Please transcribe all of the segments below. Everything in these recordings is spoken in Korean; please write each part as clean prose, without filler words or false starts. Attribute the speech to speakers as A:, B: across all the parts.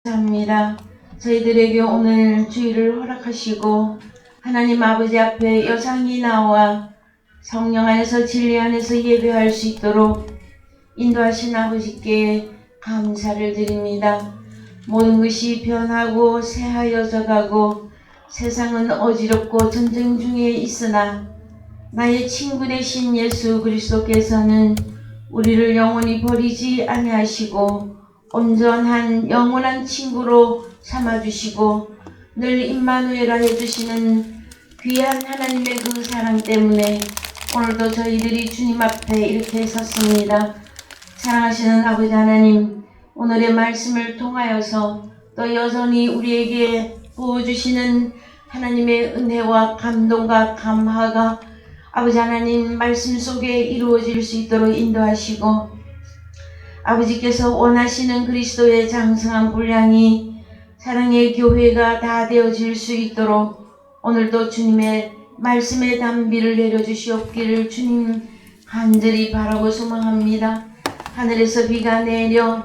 A: 감사합니다. 저희들에게 오늘 주일을 허락하시고 하나님 아버지 앞에 여상이 나와 성령 안에서 진리 안에서 예배할 수 있도록 인도하신 아버지께 감사를 드립니다. 모든 것이 변하고 새하여져 가고 세상은 어지럽고 전쟁 중에 있으나 나의 친구 되신 예수 그리스도께서는 우리를 영원히 버리지 아니하시고 온전한 영원한 친구로 삼아주시고 늘 임마누엘아 해주시는 귀한 하나님의 그 사랑 때문에 오늘도 저희들이 주님 앞에 이렇게 섰습니다. 사랑하시는 아버지 하나님, 오늘의 말씀을 통하여서 또 여전히 우리에게 부어주시는 하나님의 은혜와 감동과 감화가 아버지 하나님 말씀 속에 이루어질 수 있도록 인도하시고 아버지께서 원하시는 그리스도의 장성한 분량이 사랑의 교회가 다 되어질 수 있도록 오늘도 주님의 말씀의 단비를 내려주시옵기를 주님 간절히 바라고 소망합니다. 하늘에서 비가 내려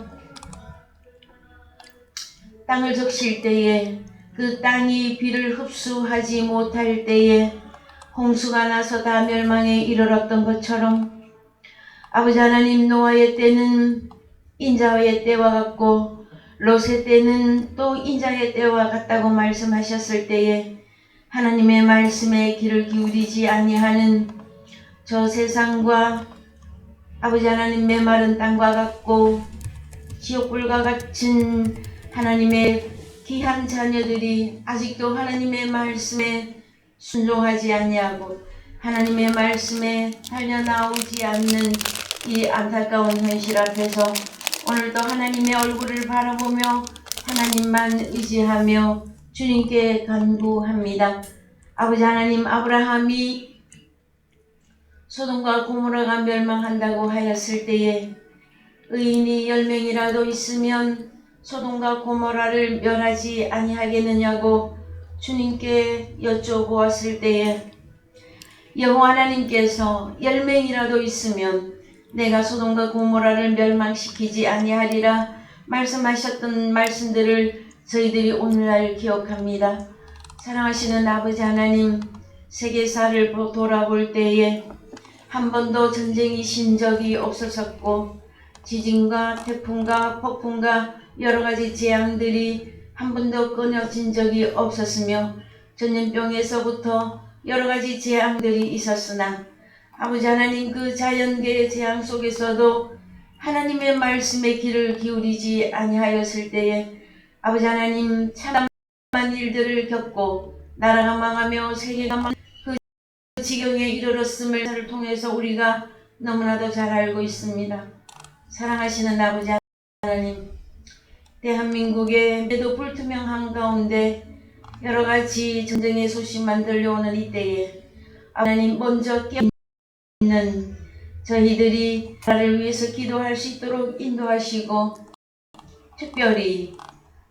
A: 땅을 적실 때에 그 땅이 비를 흡수하지 못할 때에 홍수가 나서 다 멸망에 이르렀던 것처럼 아버지 하나님 노아의 때는 인자의 때와 같고 롯의 때는 또 인자의 때와 같다고 말씀하셨을 때에 하나님의 말씀에 귀를 기울이지 아니하는 저 세상과 아버지 하나님 메마른 땅과 같고 지옥불과 같은 하나님의 귀한 자녀들이 아직도 하나님의 말씀에 순종하지 아니하고 하나님의 말씀에 달려나오지 않는 이 안타까운 현실 앞에서 오늘도 하나님의 얼굴을 바라보며 하나님만 의지하며 주님께 간구합니다. 아버지 하나님, 아브라함이 소돔과 고모라가 멸망한다고 하였을 때에 의인이 10명이라도 있으면 소돔과 고모라를 멸하지 아니하겠느냐고 주님께 여쭤보았을 때에 여호와 하나님께서 10명이라도 있으면 내가 소돔과 고모라를 멸망시키지 아니하리라 말씀하셨던 말씀들을 저희들이 오늘날 기억합니다. 사랑하시는 아버지 하나님, 세계사를 돌아볼 때에 한 번도 전쟁이 신 적이 없었었고 지진과 태풍과 폭풍과 여러가지 재앙들이 한 번도 끊어진 적이 없었으며 전염병에서부터 여러가지 재앙들이 있었으나 아버지 하나님, 그 자연계의 재앙 속에서도 하나님의 말씀에 귀를 기울이지 아니하였을 때에 아버지 하나님 참담한 일들을 겪고 나라가 망하며 세계가 망하며 그 지경에 이르렀음을 통해서 우리가 너무나도 잘 알고 있습니다. 사랑하시는 아버지 하나님, 대한민국의 매도 불투명한 가운데 여러가지 전쟁의 소식만 들려오는 이때에 하나님 먼저 깨어있는 저희들이 나라를 위해서 기도할 수 있도록 인도하시고 특별히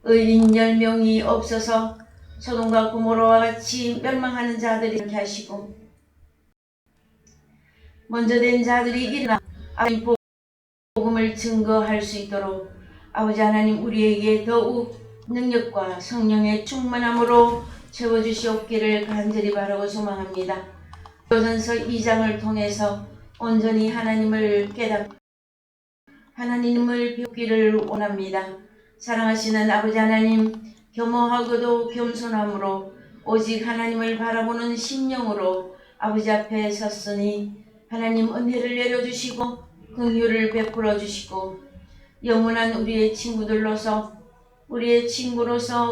A: 의인 10명이 없어서 소돔과 고모라와 같이 멸망하는 자들이 이렇게 하시고 먼저 된 자들이 일어나 아버지 복음을 증거할 수 있도록 아버지 하나님 우리에게 더욱 능력과 성령의 충만함으로 채워주시옵기를 간절히 바라고 소망합니다. 고린도전서 2장을 통해서 온전히 하나님을 깨닫고 하나님을 배우기를 원합니다. 사랑하시는 아버지 하나님, 겸허하고도 겸손함으로 오직 하나님을 바라보는 심령으로 아버지 앞에 섰으니 하나님 은혜를 내려주시고 긍휼을 베풀어 주시고 영원한 우리의 친구로서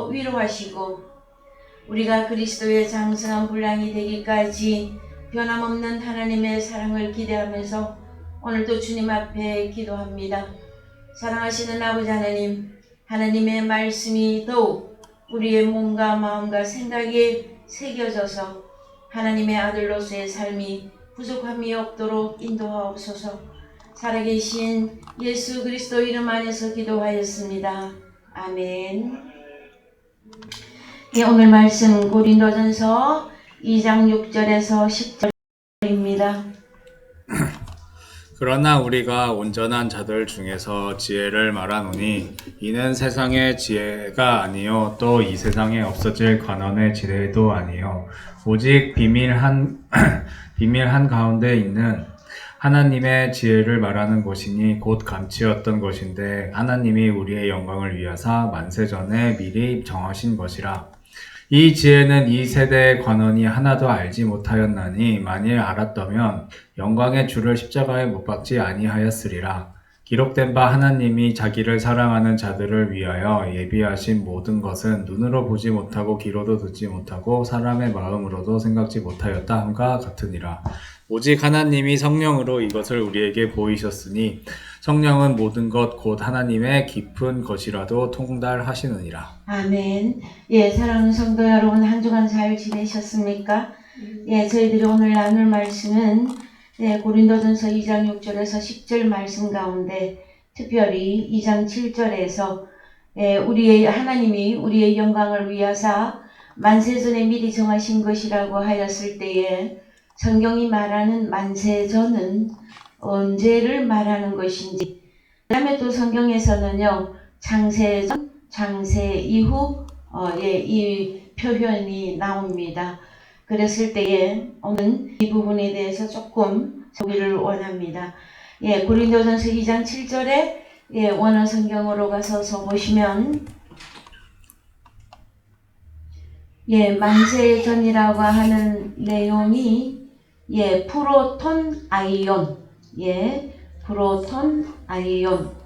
A: 위로하시고 우리가 그리스도의 장성한 분량이 되기까지 변함없는 하나님의 사랑을 기대하면서 오늘도 주님 앞에 기도합니다. 사랑하시는 아버지 하나님, 하나님의 말씀이 더욱 우리의 몸과 마음과 생각에 새겨져서 하나님의 아들로서의 삶이 부족함이 없도록 인도하옵소서. 살아계신 예수 그리스도 이름 안에서 기도하였습니다. 아멘. 예, 오늘 말씀 고린도전서 2장 6절에서 10절입니다.
B: 그러나 우리가 온전한 자들 중에서 지혜를 말하노니 이는 세상의 지혜가 아니요 또 이 세상에 없어질 관원의 지혜도 아니요 오직 비밀 한 비밀 한 가운데 있는 하나님의 지혜를 말하는 것이니 곧 감추었던 것인데 하나님이 우리의 영광을 위하사 만세 전에 미리 정하신 것이라. 이 지혜는 이 세대의 관원이 하나도 알지 못하였나니 만일 알았다면 영광의 주를 십자가에 못 박지 아니하였으리라. 기록된 바 하나님이 자기를 사랑하는 자들을 위하여 예비하신 모든 것은 눈으로 보지 못하고 귀로도 듣지 못하고 사람의 마음으로도 생각지 못하였다 함과 같으니라. 오직 하나님이 성령으로 이것을 우리에게 보이셨으니 성령은 모든 것 곧 하나님의 깊은 것이라도 통달하시느니라.
A: 아멘. 예, 사랑하는 성도 여러분, 한 주간 잘 지내셨습니까? 예, 저희들이 오늘 나눌 말씀은 고린도전서 2장 6절에서 10절 말씀 가운데 특별히 2장 7절에서 하나님이 우리의 영광을 위하사 만세전에 미리 정하신 것이라고 하였을 때에 성경이 말하는 만세전은 언제를 말하는 것인지, 그 다음에 또 성경에서는요 창세전, 창세 이후 이 표현이 나옵니다. 그랬을 때에 오늘 이 부분에 대해서 조금 보기를 원합니다. 고린도전서 2장 7절에 원어 성경으로 가서 보시면 만세전이라고 하는 내용이 프로톤 아이온, 프로톤 아이온.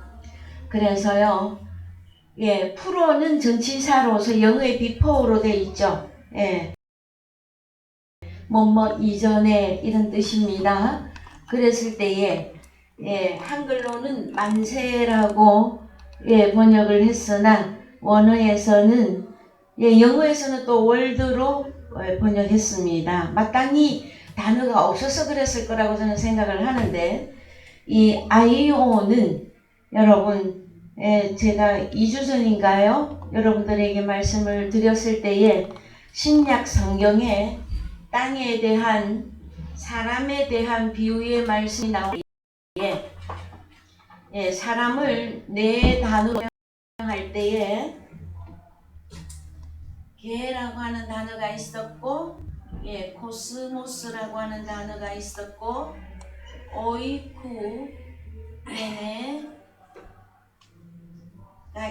A: 그래서요, 프로는 전치사로서 영어의 비포로 되어 있죠. 뭐뭐 이전에 이런 뜻입니다. 그랬을 때에 한글로는 만세라고 번역을 했으나 원어에서는 영어에서는 또 월드로 번역했습니다. 마땅히 단어가 없어서 그랬을 거라고 저는 생각을 하는데, 이 아이오는 여러분 제가 2주 전인가요? 여러분들에게 말씀을 드렸을 때에 신약 성경에 땅에 대한, 사람에 대한 비유의 말씀이 나오기에 사람을 네 단어로 할 때에 개라고 하는 단어가 있었고, 코스모스라고 하는 단어가 있었고, 오이쿠메네가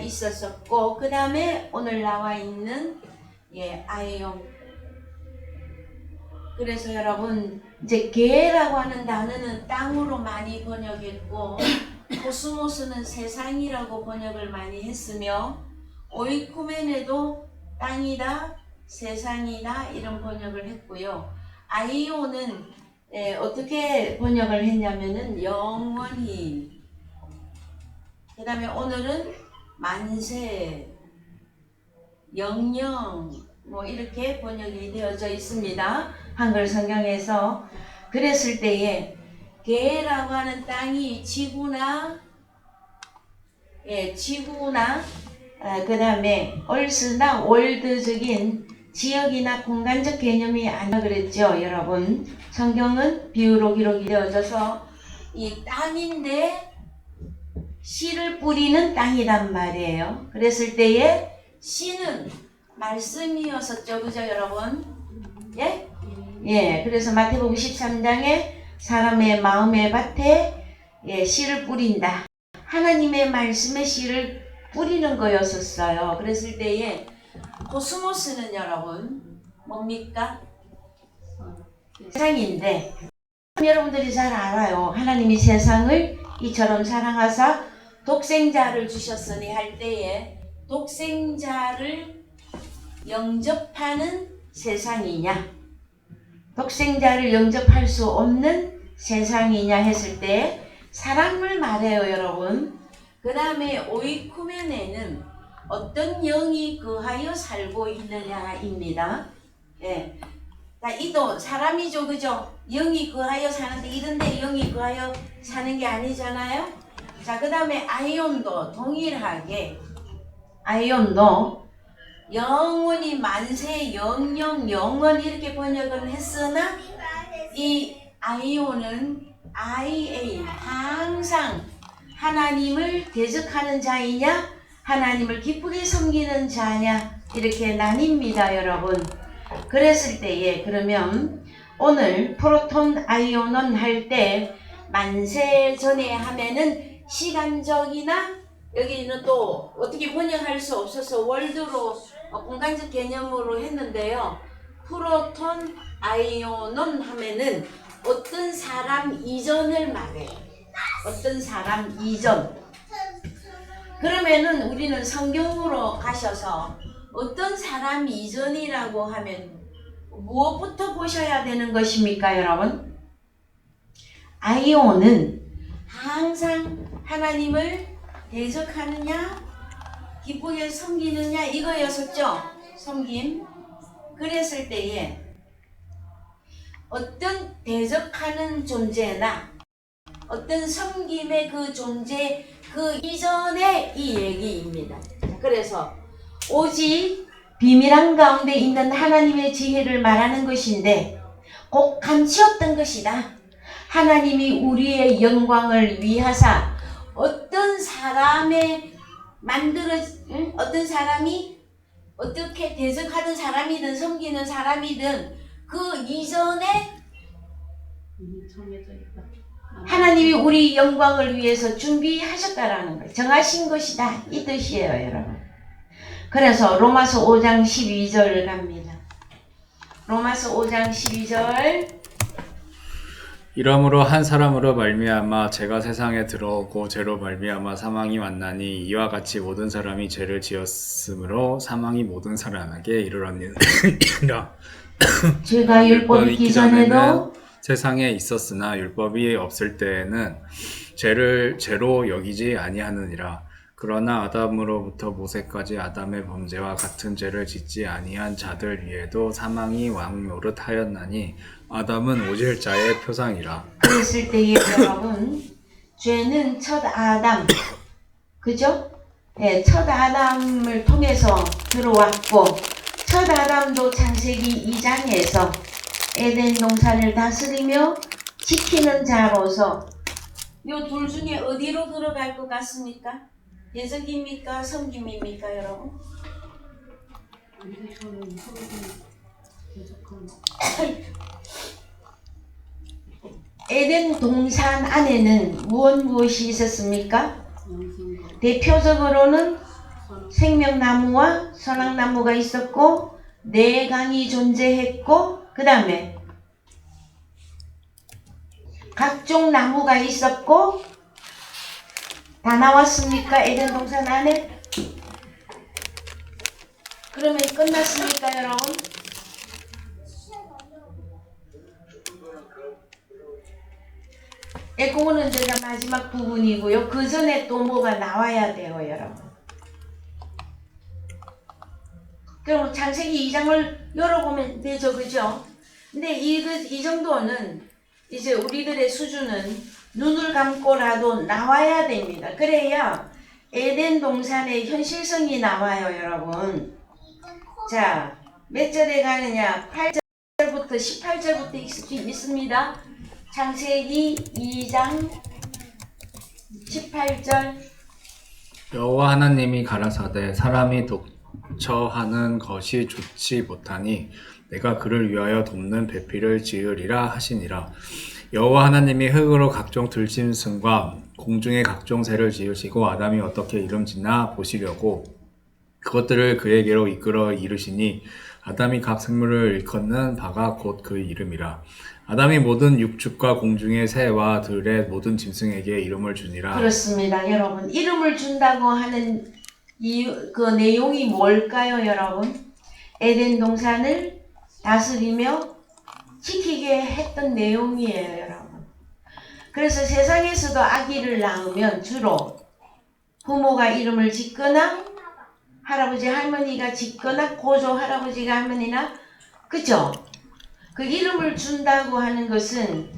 A: 있었었고, 그 다음에 오늘 나와 있는 아이온. 그래서 여러분, 이제 개라고 하는 단어는 땅으로 많이 번역했고, 코스모스는 세상이라고 번역을 많이 했으며, 오이쿠메네도 땅이다, 세상이다 이런 번역을 했고요. 아이오는 어떻게 번역을 했냐면은 영원히, 그 다음에 오늘은 만세, 영영 뭐 이렇게 번역이 되어져 있습니다. 한글 성경에서. 그랬을 때에 개라고 하는 땅이 지구나 그 다음에 얼스나 월드적인 지역이나 공간적 개념이 아니라 그랬죠. 여러분, 성경은 비유로 기록이 되어져서 이 땅인데 씨를 뿌리는 땅이란 말이에요. 그랬을 때에 씨는 말씀이었었죠. 그죠 여러분? 그래서 마태복음 13장에 사람의 마음의 밭에 씨를 뿌린다, 하나님의 말씀에 씨를 뿌리는 거였었어요. 그랬을 때에 코스모스는 여러분 뭡니까? 세상인데, 여러분들이 잘 알아요. 하나님이 세상을 이처럼 사랑하사 독생자를 주셨으니 할 때에 독생자를 영접하는 세상이냐, 독생자를 영접할 수 없는 세상이냐 했을 때 사람을 말해요. 여러분, 그 다음에 오이쿠메네는 어떤 영이 거하여 살고 있느냐입니다. 이도 사람이죠. 그죠? 영이 거하여 사는데 이런데 영이 거하여 사는 게 아니잖아요. 자, 그 다음에 아이온도 동일하게, 아이온도 영원히 만세, 영영, 영원 이렇게 번역을 했으나 이 아이온은 IA 항상 하나님을 대적하는 자이냐 하나님을 기쁘게 섬기는 자냐 이렇게 나뉩니다 여러분. 그랬을 때에 그러면 오늘 프로톤 아이온은 할 때 만세 전에 하면은 시간적이나 여기는 또 어떻게 번역할 수 없어서 월드로 공간적 개념으로 했는데요. 프로톤 아이온은 하면은 어떤 사람 이전을 말해요. 어떤 사람 이전. 그러면은 우리는 성경으로 가셔서 어떤 사람 이전이라고 하면 무엇부터 보셔야 되는 것입니까 여러분? 아이온은 항상 하나님을 대적하느냐 기쁘게 섬기느냐 이거였었죠. 섬김. 그랬을 때에 어떤 대적하는 존재나 어떤 섬김의 그 존재 그 이전의 이 얘기입니다. 그래서 오직 비밀한 가운데 있는 하나님의 지혜를 말하는 것인데 꼭 감추었던 것이다. 하나님이 우리의 영광을 위하사 어떤 사람의 어떤 사람이 어떻게 대적하던 사람이든 섬기는 사람이든 그 이전에 하나님이 우리 영광을 위해서 준비하셨다라는 걸 정하신 것이다 이 뜻이에요 여러분. 그래서 로마서 5장 12절 갑니다. 로마서 5장 12절
B: 이러므로 한 사람으로 말미암아 죄가 세상에 들어오고 죄로 말미암아 사망이 왔나니 이와 같이 모든 사람이 죄를 지었으므로 사망이 모든 사람에게 이르렀느니라.
A: 죄가 율법이 있기 전에도
B: 세상에 있었으나 율법이 없을 때에는 죄를 죄로 여기지 아니하느니라. 그러나 아담으로부터 모세까지 아담의 범죄와 같은 죄를 짓지 아니한 자들 위에도 사망이 왕노릇하였나니 아담은 오실 자의 표상이라.
A: 그랬을 때에 여러분 죄는 첫 아담 그죠? 네, 첫 아담을 통해서 들어왔고 첫 아담도 창세기 2장에서 에덴 동산을 다스리며 지키는 자로서 요 둘 중에 어디로 들어갈 것 같습니까? 대적입니까? 섬김입니까 여러분? 에덴 동산 안에는 무엇이 있었습니까? 대표적으로는 생명나무와 선악나무가 있었고 네 강이 존재했고 그 다음에 각종 나무가 있었고 다 나왔습니까? 에덴 동산 안에? 그러면 끝났습니까 여러분? 그거는 제가 마지막 부분이고요. 그 전에 또 뭐가 나와야 돼요 여러분. 그럼 창세기 2장을 열어보면 되죠 그죠? 근데 이 정도는 이제 우리들의 수준은 눈을 감고라도 나와야 됩니다. 그래야 에덴 동산의 현실성이 나와요 여러분. 자, 몇 절에 가느냐? 8절부터 18절부터 있습니다. 창세기 2장 18절
B: 여호와 하나님이 가라사대 사람이 독처하는 것이 좋지 못하니 내가 그를 위하여 돕는 배필을 지으리라 하시니라. 여호와 하나님이 흙으로 각종 들짐승과 공중의 각종 새를 지으시고 아담이 어떻게 이름짓나 보시려고 그것들을 그에게로 이끌어 이르시니 아담이 각 생물을 일컫는 바가 곧 그 이름이라. 아담이 모든 육축과 공중의 새와 들의 모든 짐승에게 이름을 주니라.
A: 그렇습니다 여러분. 이름을 준다고 하는 그 내용이 뭘까요 여러분? 에덴 동산을 다스리며 지키게 했던 내용이에요 여러분. 그래서 세상에서도 아기를 낳으면 주로 부모가 이름을 짓거나 할아버지 할머니가 짓거나 고조 할아버지가 할머니나 그죠? 그 이름을 준다고 하는 것은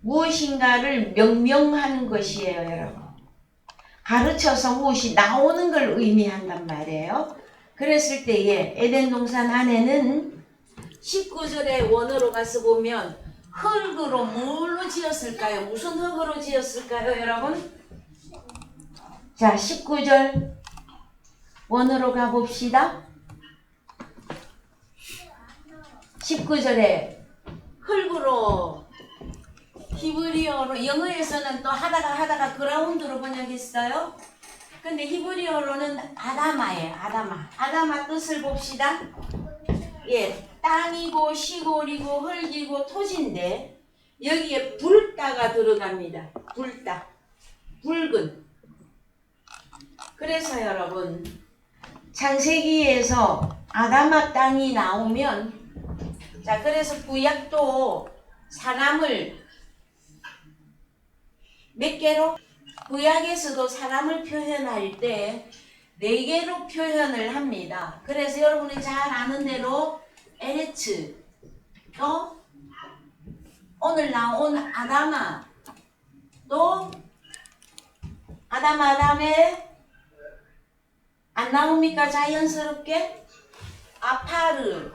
A: 무엇인가를 명명하는 것이에요 여러분. 가르쳐서 무엇이 나오는 걸 의미한단 말이에요. 그랬을 때에 에덴 동산 안에는 19절의 원어로 가서 보면 흙으로 뭘로 지었을까요? 무슨 흙으로 지었을까요, 여러분? 자, 19절 원으로 가봅시다. 19절에 흙으로 히브리어로, 영어에서는 또 하다가 그라운드로 번역했어요. 근데 히브리어로는 아다마예요. 아다마 뜻을 봅시다. 예, 땅이고 시골이고 흙이고 토지인데 여기에 불다가 들어갑니다. 불다, 붉은. 그래서 여러분, 창세기에서 아다마 땅이 나오면, 자, 그래서 구약도 사람을 몇 개로? 구약에서도 사람을 표현할 때 4개로 표현을 합니다. 그래서 여러분이 잘 아는 대로 에레츠, 또 오늘 나온 아다마, 또 아담에 안 나옵니까? 자연스럽게 아파르.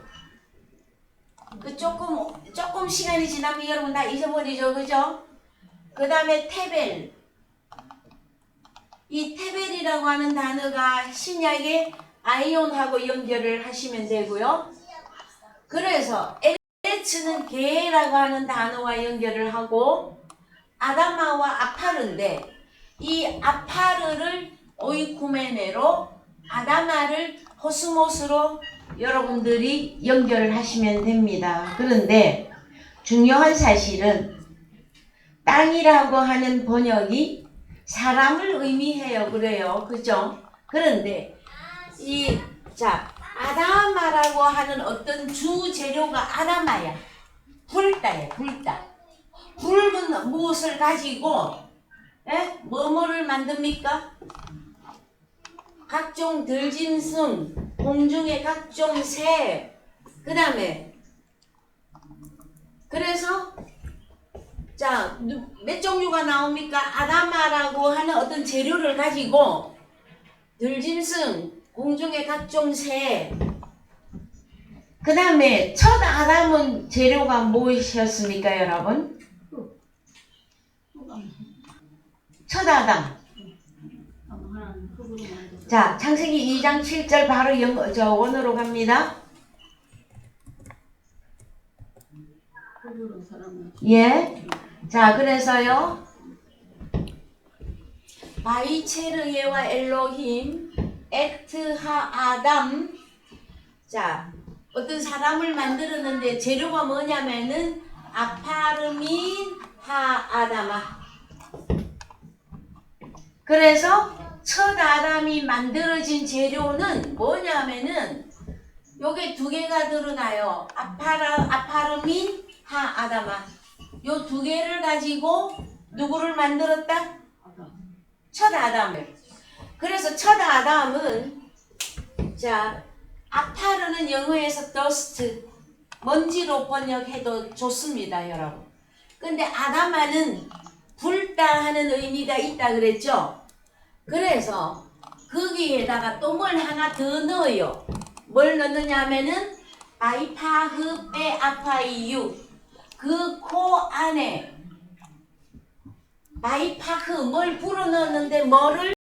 A: 그 조금 시간이 지나면 여러분 다 잊어버리죠, 그죠? 그 다음에 테벨. 이 테벨이라고 하는 단어가 신약의 아이온하고 연결을 하시면 되고요. 그래서 에레츠는 개라고 하는 단어와 연결을 하고 아다마와 아파르인데, 이 아파르를 오이쿠메네로, 아다마를 호스모스로 여러분들이 연결을 하시면 됩니다. 그런데 중요한 사실은 땅이라고 하는 번역이 사람을 의미해요. 그래요. 그죠? 그런데 아다마라고 하는 어떤 주 재료가 아다마야. 불다야, 불다. 붉은 무엇을 가지고 뭐를 만듭니까? 각종 들짐승, 공중의 각종 새, 그 다음에 그래서 자, 몇 종류가 나옵니까? 아다마라고 하는 어떤 재료를 가지고 들짐승, 공중의 각종 새, 그 다음에 첫 아담은 재료가 무엇이었습니까, 여러분? 첫 아담. 자, 창세기 2장 7절 바로 원어로 갑니다. 예. 자, 그래서요. 바이체르예와 엘로힘 에트하 아담. 자, 어떤 사람을 만들었는데 재료가 뭐냐면은 아파르민 하 아다마. 그래서 첫 아담이 만들어진 재료는 뭐냐면은 요게 2개가 들어가요. 아파르민 하 아다마. 요 2개를 가지고 누구를 만들었다? 첫 아담을. 그래서 첫 아담은, 자, 아파르는 영어에서 dust, 먼지로 번역해도 좋습니다, 여러분. 근데 아다마는 불다 하는 의미가 있다 그랬죠? 그래서 거기에다가 또 뭘 하나 더 넣어요. 뭘 넣느냐 하면은 바이파흐 빼 아파이유. 그 코 안에 바이파흐 뭘 불어 넣었는데 뭐를?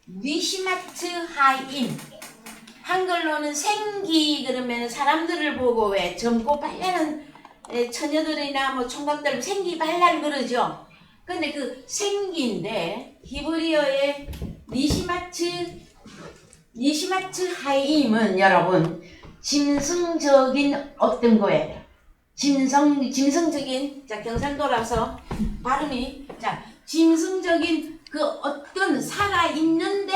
A: 니시마트 하임. 한글로는 생기. 그러면 사람들을 보고 왜 젊고 발랄한 처녀들이나 뭐 총각들 생기 발랄 그러죠. 근데 그 생기인데 히브리어의 니시마트 하임은 여러분 짐승적인 어떤 거예요. 짐승적인, 자, 경상도라서 발음이, 자, 짐승적인 그 어떤 살아있는데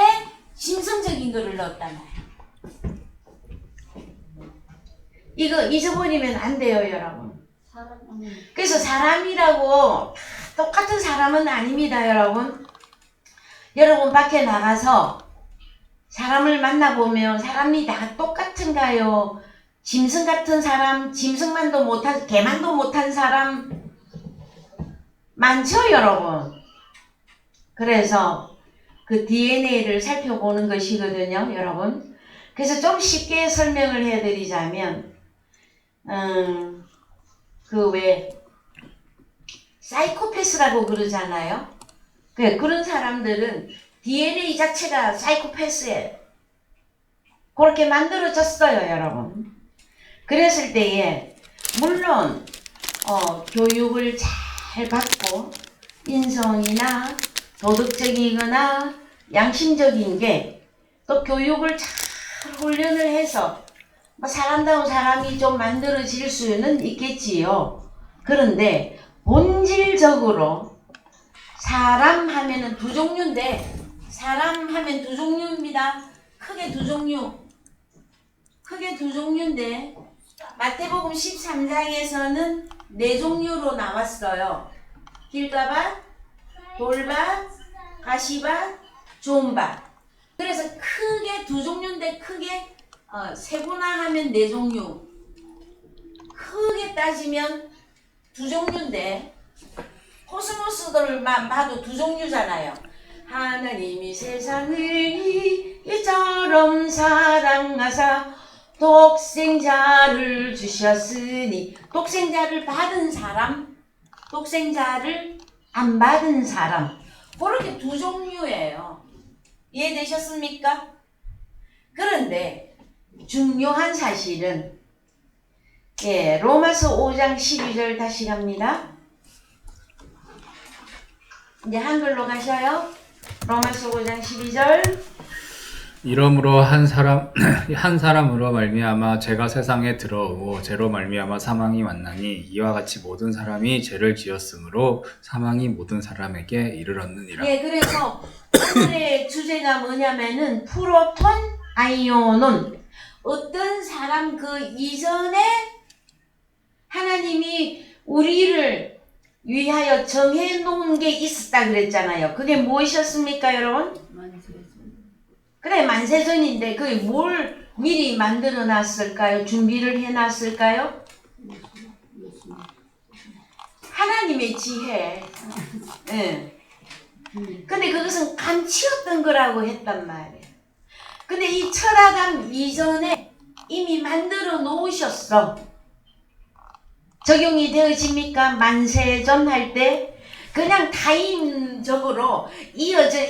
A: 짐승적인 거를 넣었단 말이에요. 이거 잊어버리면 안 돼요, 여러분. 그래서 사람이라고 똑같은 사람은 아닙니다, 여러분. 여러분 밖에 나가서 사람을 만나보면 사람이 다 똑같은가요? 짐승 같은 사람, 짐승만도 못한, 개만도 못한 사람 많죠, 여러분? 그래서 그 DNA를 살펴보는 것이거든요, 여러분. 그래서 좀 쉽게 설명을 해드리자면, 그 왜 사이코패스라고 그러잖아요. 그런 사람들은 DNA 자체가 사이코패스예요. 그렇게 만들어졌어요, 여러분. 그랬을 때에 물론 교육을 잘 받고 인성이나 도덕적이거나 양심적인 게 또 교육을 잘 훈련을 해서 사람다운 사람이 좀 만들어질 수는 있겠지요. 그런데 본질적으로 사람 하면은 두 종류인데, 사람 하면 두 종류입니다. 크게 두 종류인데 마태복음 13장에서는 네 종류로 나왔어요. 길가밭, 돌밭, 가시밭, 좋은 밭. 그래서 크게 두 종류인데 크게 세분화하면 네 종류. 크게 따지면 두 종류인데 코스모스들만 봐도 두 종류잖아요. 하나님이 세상을 이처럼 사랑하사 독생자를 주셨으니, 독생자를 받은 사람, 독생자를 안 받은 사람, 그렇게 두 종류예요. 이해되셨습니까? 그런데 중요한 사실은 로마서 5장 12절 다시 갑니다. 이제 한글로 가셔요. 로마서 5장 12절.
B: 이러므로 한 사람으로 말미암아 죄가 세상에 들어오고 죄로 말미암아 사망이 왔나니 이와 같이 모든 사람이 죄를 지었으므로 사망이 모든 사람에게 이르렀느니라.
A: 예, 그래서 오늘의 주제가 뭐냐면은 프로톤, 아이오논. 어떤 사람 그 이전에 하나님이 우리를 위하여 정해놓은 게 있었다 그랬잖아요. 그게 무엇이었습니까, 여러분? 그래, 만세전인데 그게 뭘 미리 만들어 놨을까요? 준비를 해 놨을까요? 하나님의 지혜. 예. 근데 그것은 감추었던 거라고 했단 말이에요. 근데 이 철아담 이전에 이미 만들어 놓으셨어. 적용이 되어집니까? 만세전 할 때 그냥 타임적으로 이어져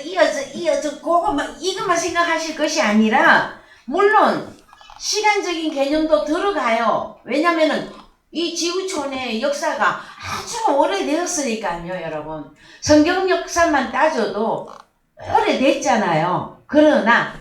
A: 이것만 생각하실 것이 아니라, 물론 시간적인 개념도 들어가요. 왜냐면은 이 지구촌의 역사가 아주 오래되었으니까요, 여러분. 성경 역사만 따져도 오래됐잖아요. 그러나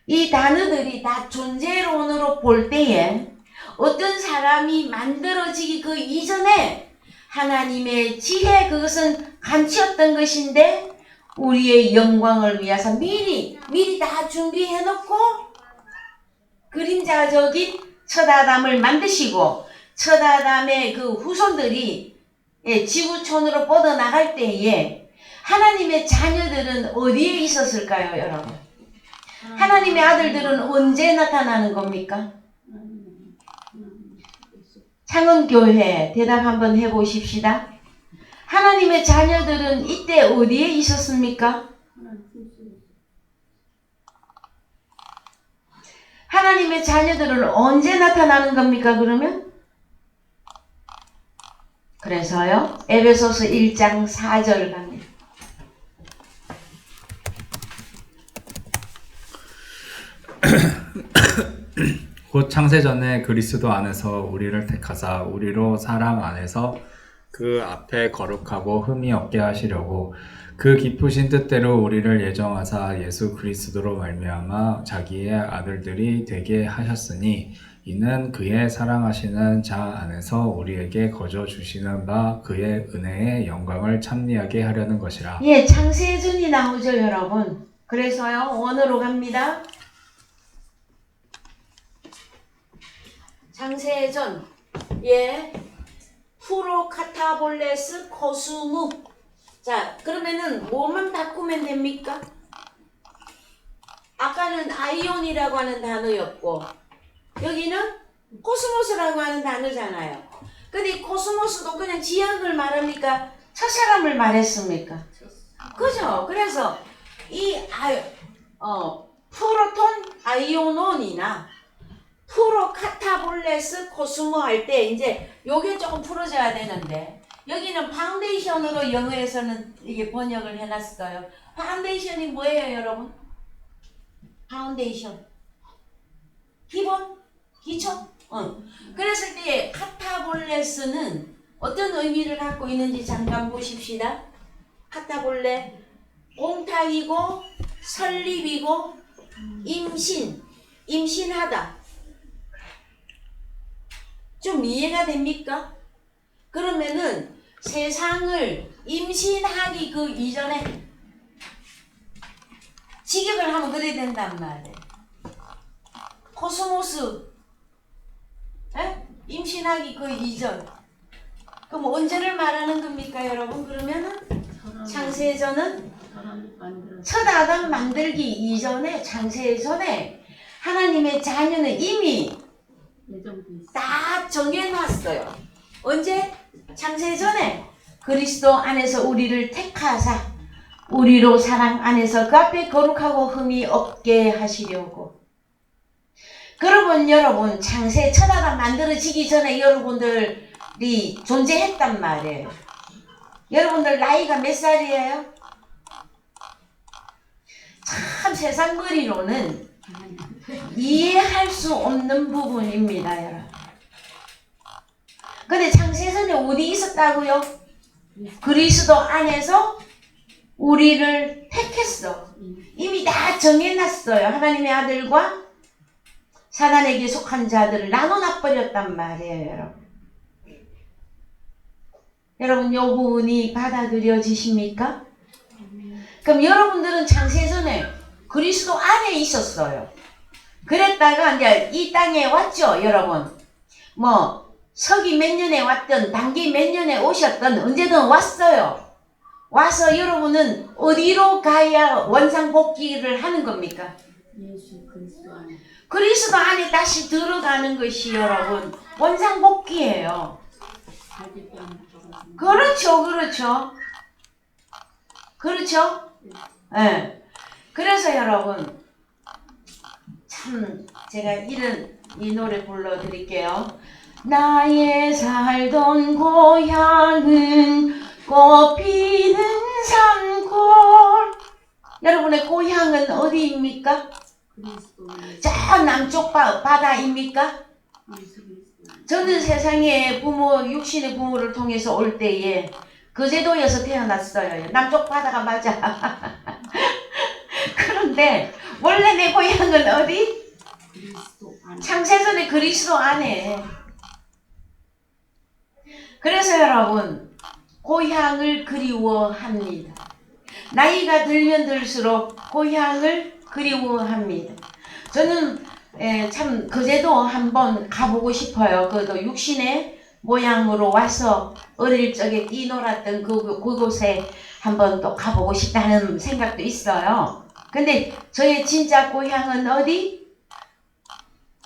A: 이 단어들이 다 존재론으로 볼 때에 어떤 사람이 만들어지기 그 이전에 하나님의 지혜, 그것은 감추었던 것인데 우리의 영광을 위해서 미리 다 준비해 놓고 그림자적인 첫 아담을 만드시고, 첫 아담의 그 후손들이 지구촌으로 뻗어나갈 때에 하나님의 자녀들은 어디에 있었을까요, 여러분? 하나님의 아들들은 언제 나타나는 겁니까? 창원교회 대답 한번 해보십시다. 하나님의 자녀들은 이때 어디에 있었습니까? 하나님의 자녀들은 언제 나타나는 겁니까, 그러면? 그래서요, 에베소서 1장 4절 갑니다.
B: 곧 창세전에 그리스도 안에서 우리를 택하사 우리로 사랑 안에서 그 앞에 거룩하고 흠이 없게 하시려고 그 기쁘신 뜻대로 우리를 예정하사 예수 그리스도로 말미암아 자기의 아들들이 되게 하셨으니 이는 그의 사랑하시는 자 안에서 우리에게 거저 주시는 바 그의 은혜의 영광을 찬미하게 하려는 것이라.
A: 예, 창세전이 나오죠, 여러분. 그래서요, 원어로 갑니다. 창세전, 예, 프로카타볼레스 코스무. 자, 그러면은 뭐만 바꾸면 됩니까? 아까는 아이온이라고 하는 단어였고 여기는 코스모스라고 하는 단어잖아요. 근데 이 코스모스도 그냥 지역을 말합니까? 첫사람을 말했습니까? 그죠? 그래서 이 프로톤, 아이오논이나 프로카타볼레스 코스모 할 때 이제 요게 조금 풀어져야 되는데 여기는 파운데이션으로 영어에서는 이게 번역을 해놨어요. 파운데이션이 뭐예요, 여러분? 파운데이션. 기본? 기초? 그랬을 때 카타볼레스는 어떤 의미를 갖고 있는지 잠깐 보십시다. 카타볼레, 공탁이고 설립이고 임신하다. 좀 이해가 됩니까? 그러면은 세상을 임신하기 그 이전에 직역을 하면 그래야 된단 말이에요. 코스모스, 에? 임신하기 그 이전. 그럼 언제를 말하는 겁니까, 여러분? 그러면은 창세전은 첫 아담 만들기 이전에, 창세전에 하나님의 자녀는 이미 다 정해놨어요. 언제? 창세전에 그리스도 안에서 우리를 택하사 우리로 사랑 안에서 그 앞에 거룩하고 흠이 없게 하시려고. 여러분 창세 첫 아담 만들어지기 전에 여러분들이 존재했단 말이에요. 여러분들 나이가 몇 살이에요? 참 세상 머리로는 이해할 수 없는 부분입니다, 여러분. 근데 창세전에 어디 있었다고요? 그리스도 안에서 우리를 택했어. 이미 다 정해놨어요. 하나님의 아들과 사단에게 속한 자들을 나눠놔버렸단 말이에요, 여러분. 여러분, 요 부분이 받아들여지십니까? 그럼 여러분들은 창세전에 그리스도 안에 있었어요. 그랬다가 이제 이 땅에 왔죠, 여러분. 뭐 서기 몇 년에 왔든 단기 몇 년에 오셨든 언제든 왔어요. 와서 여러분은 어디로 가야 원상복귀를 하는 겁니까?
C: 예수 그리스도 안에.
A: 그리스도 안에 다시 들어가는 것이 여러분 원상복귀예요. 그렇죠. 예. 네. 그래서 여러분 참 제가 이 노래 불러드릴게요. 나의 살던 고향은 꽃피는 산골. 여러분의 고향은 어디입니까? 저 남쪽 바다입니까? 저는 세상에 육신의 부모를 통해서 올 때에 거제도에서 태어났어요. 남쪽 바다가 맞아. 그런데 원래 내 고향은 어디? 창세전에 그리스도 안에. 그래서 여러분 고향을 그리워합니다. 나이가 들면 들수록 고향을 그리워합니다. 저는 참 거제도 한번 가보고 싶어요. 그도 육신의 모양으로 와서 어릴 적에 뛰놀았던 그곳에 한번 또 가보고 싶다는 생각도 있어요. 근데 저의 진짜 고향은 어디?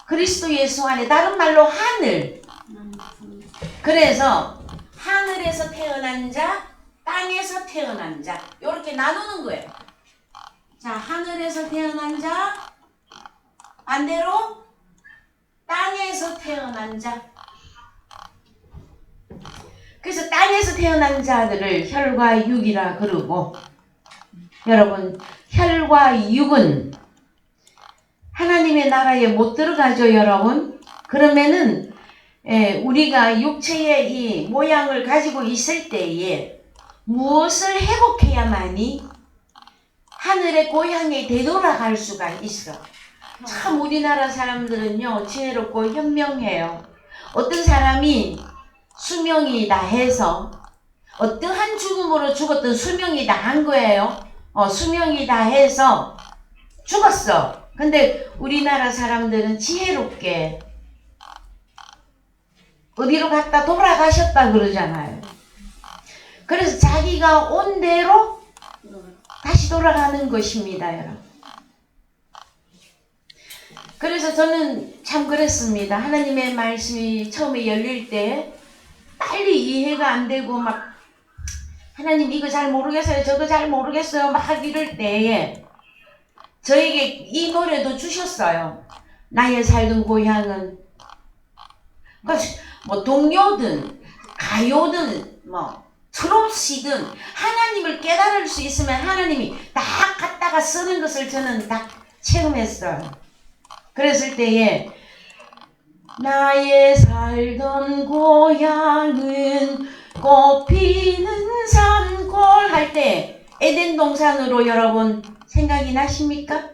A: 그리스도 예수 안에, 다른 말로 하늘. 그래서 하늘에서 태어난 자, 땅에서 태어난 자, 이렇게 나누는 거예요. 자, 하늘에서 태어난 자, 반대로 땅에서 태어난 자. 그래서 땅에서 태어난 자들을 혈과 육이라 그러고, 여러분 혈과 육은 하나님의 나라에 못 들어가죠, 여러분. 그러면은 우리가 육체의 이 모양을 가지고 있을 때에 무엇을 회복해야만이 하늘의 고향에 되돌아갈 수가 있어. 참 우리나라 사람들은요 지혜롭고 현명해요. 어떤 사람이 수명이 다해서 어떠한 죽음으로 죽었든 수명이 다한 거예요. 수명이 다해서 죽었어. 근데 우리나라 사람들은 지혜롭게 어디로 갔다 돌아가셨다 그러잖아요. 그래서 자기가 온 대로 다시 돌아가는 것입니다, 여러분. 그래서 저는 참 그랬습니다. 하나님의 말씀이 처음에 열릴 때 빨리 이해가 안 되고 막 하나님 이거 잘 모르겠어요, 저거 잘 모르겠어요 막 이럴 때에 저에게 이 노래도 주셨어요. 나의 살던 고향은 뭐 동요든 가요든 뭐 트롯이든 하나님을 깨달을 수 있으면 하나님이 딱 갖다가 쓰는 것을 저는 딱 체험했어요. 그랬을 때에 나의 살던 고향은 꽃피는 산골 할 때 에덴 동산으로 여러분 생각이 나십니까?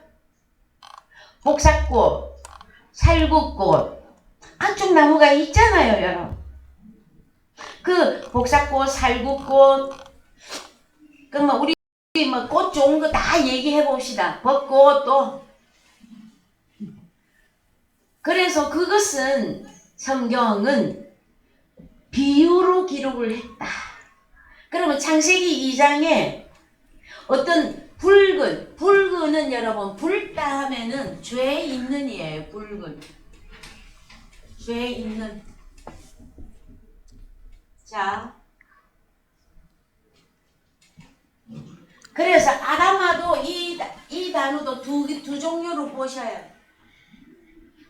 A: 복사꽃, 살구꽃 각종 나무가 있잖아요, 여러분. 그 복사꽃, 살구꽃, 그러면 우리 뭐 꽃 좋은 거 다 얘기해 봅시다. 벚꽃 또. 그래서 그것은 성경은 비유로 기록을 했다. 그러면 창세기 2장에 어떤 붉은은 여러분 붉다 하면은 죄 있는이에요. 붉은 죄 있는. 자, 그래서 아라마도 이 단어도 두 종류로 보셔야 돼.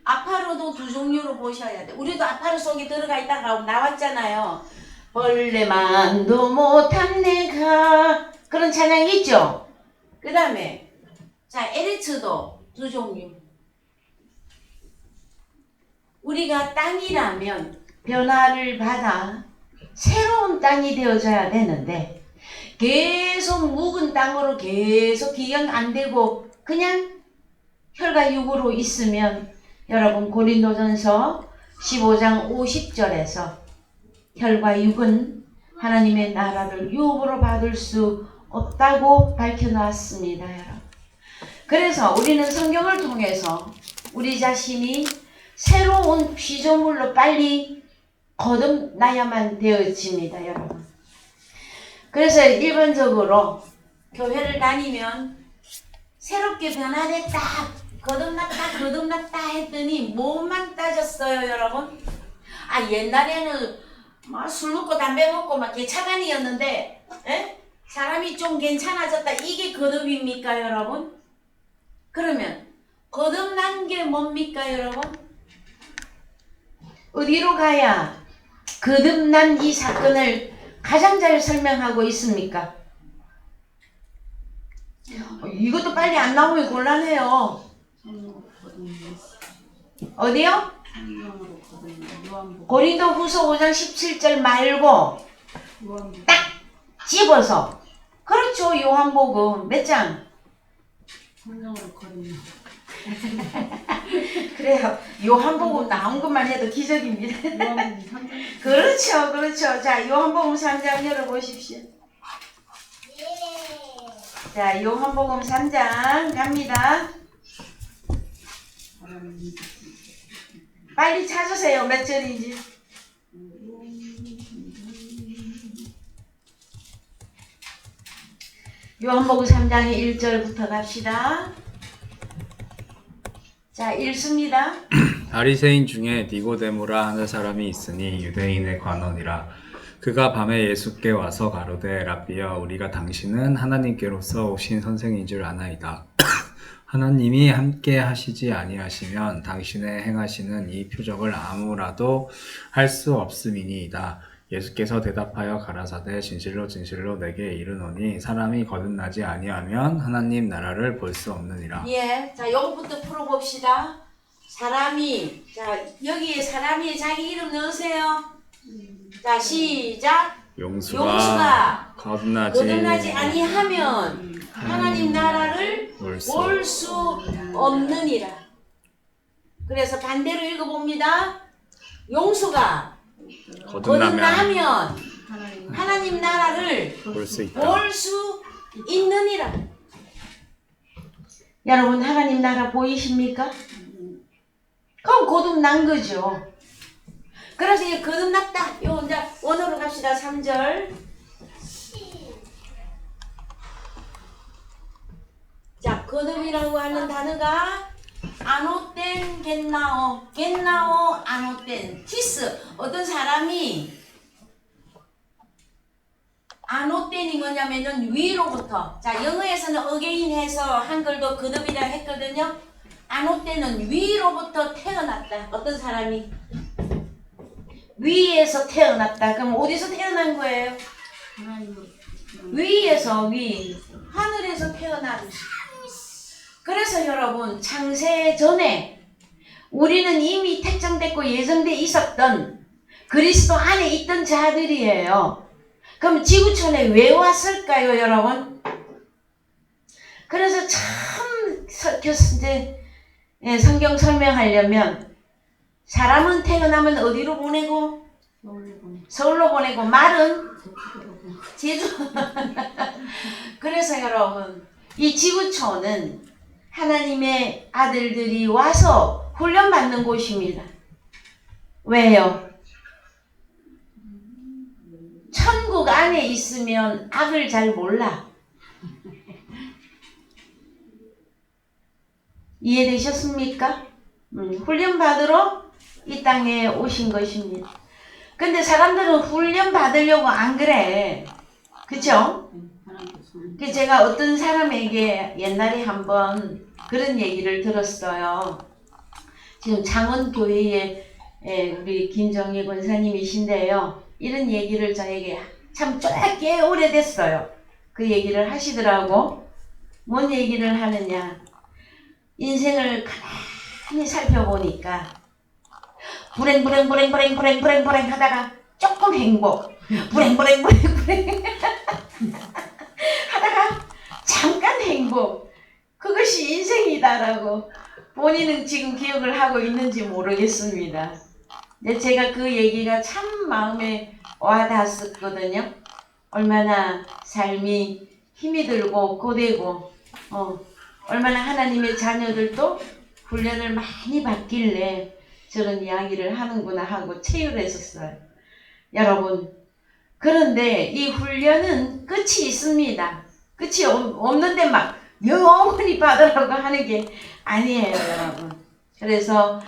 A: 아파로도 두 종류로 보셔야 돼. 우리도 아파로 속에 들어가 있다가 나왔잖아요. 벌레만도 못한 내가, 그런 찬양 있죠. 그 다음에 자 에레츠도 두 종류. 우리가 땅이라면 변화를 받아 새로운 땅이 되어져야 되는데 계속 묵은 땅으로 계속 기경 안 되고 그냥 혈과 육으로 있으면 여러분 고린도전서 15장 50절에서 혈과 육은 하나님의 나라를 유업으로 받을 수 없다고 밝혀놨습니다. 여러분. 그래서 우리는 성경을 통해서 우리 자신이 새로운 피조물로 빨리 거듭나야만 되어집니다. 여러분. 그래서 일반적으로 교회를 다니면 새롭게 변화됐다, 거듭났다 했더니 뭐만 따졌어요, 여러분? 아, 옛날에는 막 술 먹고 담배 먹고 막 개차반이었는데, 에? 사람이 좀 괜찮아졌다. 이게 거듭입니까, 여러분? 그러면 거듭난 게 뭡니까, 여러분? 어디로 가야 거듭난 이 사건을 가장 잘 설명하고 있습니까? 이것도 빨리 안 나오면 곤란해요. 어디요? 고린도 후서 5장 17절 말고 딱 집어서. 그렇죠. 요한복음 몇 장? 그래요. 요한복음 나온 것만 해도 기적입니다. 그렇죠. 그렇죠. 자, 요한복음 3장 열어보십시오. 자, 요한복음 3장 갑니다. 빨리 찾으세요. 몇 절인지. 요한복음 3장의 1절부터 갑시다. 자, 읽습니다.
B: 바리새인 중에 니고데모라 하는 사람이 있으니 유대인의 관원이라. 그가 밤에 예수께 와서 가로되 랍비여, 우리가 당신은 하나님께로서 오신 선생인 줄 아나이다. 하나님이 함께 하시지 아니하시면 당신의 행하시는 이 표적을 아무라도 할 수 없음이니이다. 예수께서 대답하여 가라사대 진실로 진실로 내게 이르노니 사람이 거듭나지 아니하면 하나님 나라를 볼 수 없느니라.
A: 예, 자 요거부터 풀어봅시다. 사람이, 자 여기에 사람이 자기 이름 넣으세요. 자 시작. 용수가 거듭나지 아니하면 하나님 나라를 볼 수 없느니라. 그래서 반대로 읽어봅니다. 용수가 거듭나면 하나님 나라를
B: 볼 수 있다.
A: 볼 수 있느니라. 여러분 하나님 나라 보이십니까? 그럼 거듭난 거죠. 그래서 이제 거듭났다. 요 이제 원어로 갑시다. 3절. 자, 거듭이라고 하는 단어가 아노텐 겟나오 아노텐 티스. 어떤 사람이 아노텐이 뭐냐면은 위로부터. 자, 영어에서는 어게인 해서 한글도 거듭이라 했거든요. 안호 때는 위로부터 태어났다. 어떤 사람이 위에서 태어났다. 그럼 어디서 태어난 거예요?
C: 하나님으로
A: 위에서 위 하늘에서 태어난. 그래서 여러분 창세 전에 우리는 이미 택정됐고 예정돼 있었던 그리스도 안에 있던 자들이에요. 그럼 지구촌에 왜 왔을까요, 여러분? 그래서 참 이제 성경 설명하려면 사람은 태어나면 어디로 보내고?
C: 서울로 보내.
A: 서울로 보내고 말은
C: 제주도로 보내.
A: 제주. 그래서 여러분 이 지구촌은 하나님의 아들들이 와서 훈련받는 곳입니다. 왜요? 천국 안에 있으면 악을 잘 몰라. 이해되셨습니까? 훈련받으러 이 땅에 오신 것입니다. 근데 사람들은 훈련 받으려고 안 그래. 그쵸?
C: 하나님도 손.
A: 그 제가 어떤 사람에게 옛날에 한번 그런 얘기를 들었어요. 지금 창원교회에 우리 김정희 권사님이신데요. 이런 얘기를 저에게 참 꽤 오래됐어요. 그 얘기를 하시더라고. 뭔 얘기를 하느냐. 인생을 가만히 살펴보니까 불행 하다가 조금 행복. 불행 하다가 잠깐 행복. 그것이 인생이다라고 본인은 지금 기억을 하고 있는지 모르겠습니다. 근데 제가 그 얘기가 참 마음에 와닿았거든요. 얼마나 삶이 힘이 들고 고되고 얼마나 하나님의 자녀들도 훈련을 많이 받길래 저런 이야기를 하는구나 하고 체휼했었어요. 여러분, 그런데 이 훈련은 끝이 있습니다. 끝이 없는데 막 영원히 받으라고 하는 게 아니에요, 여러분. 그래서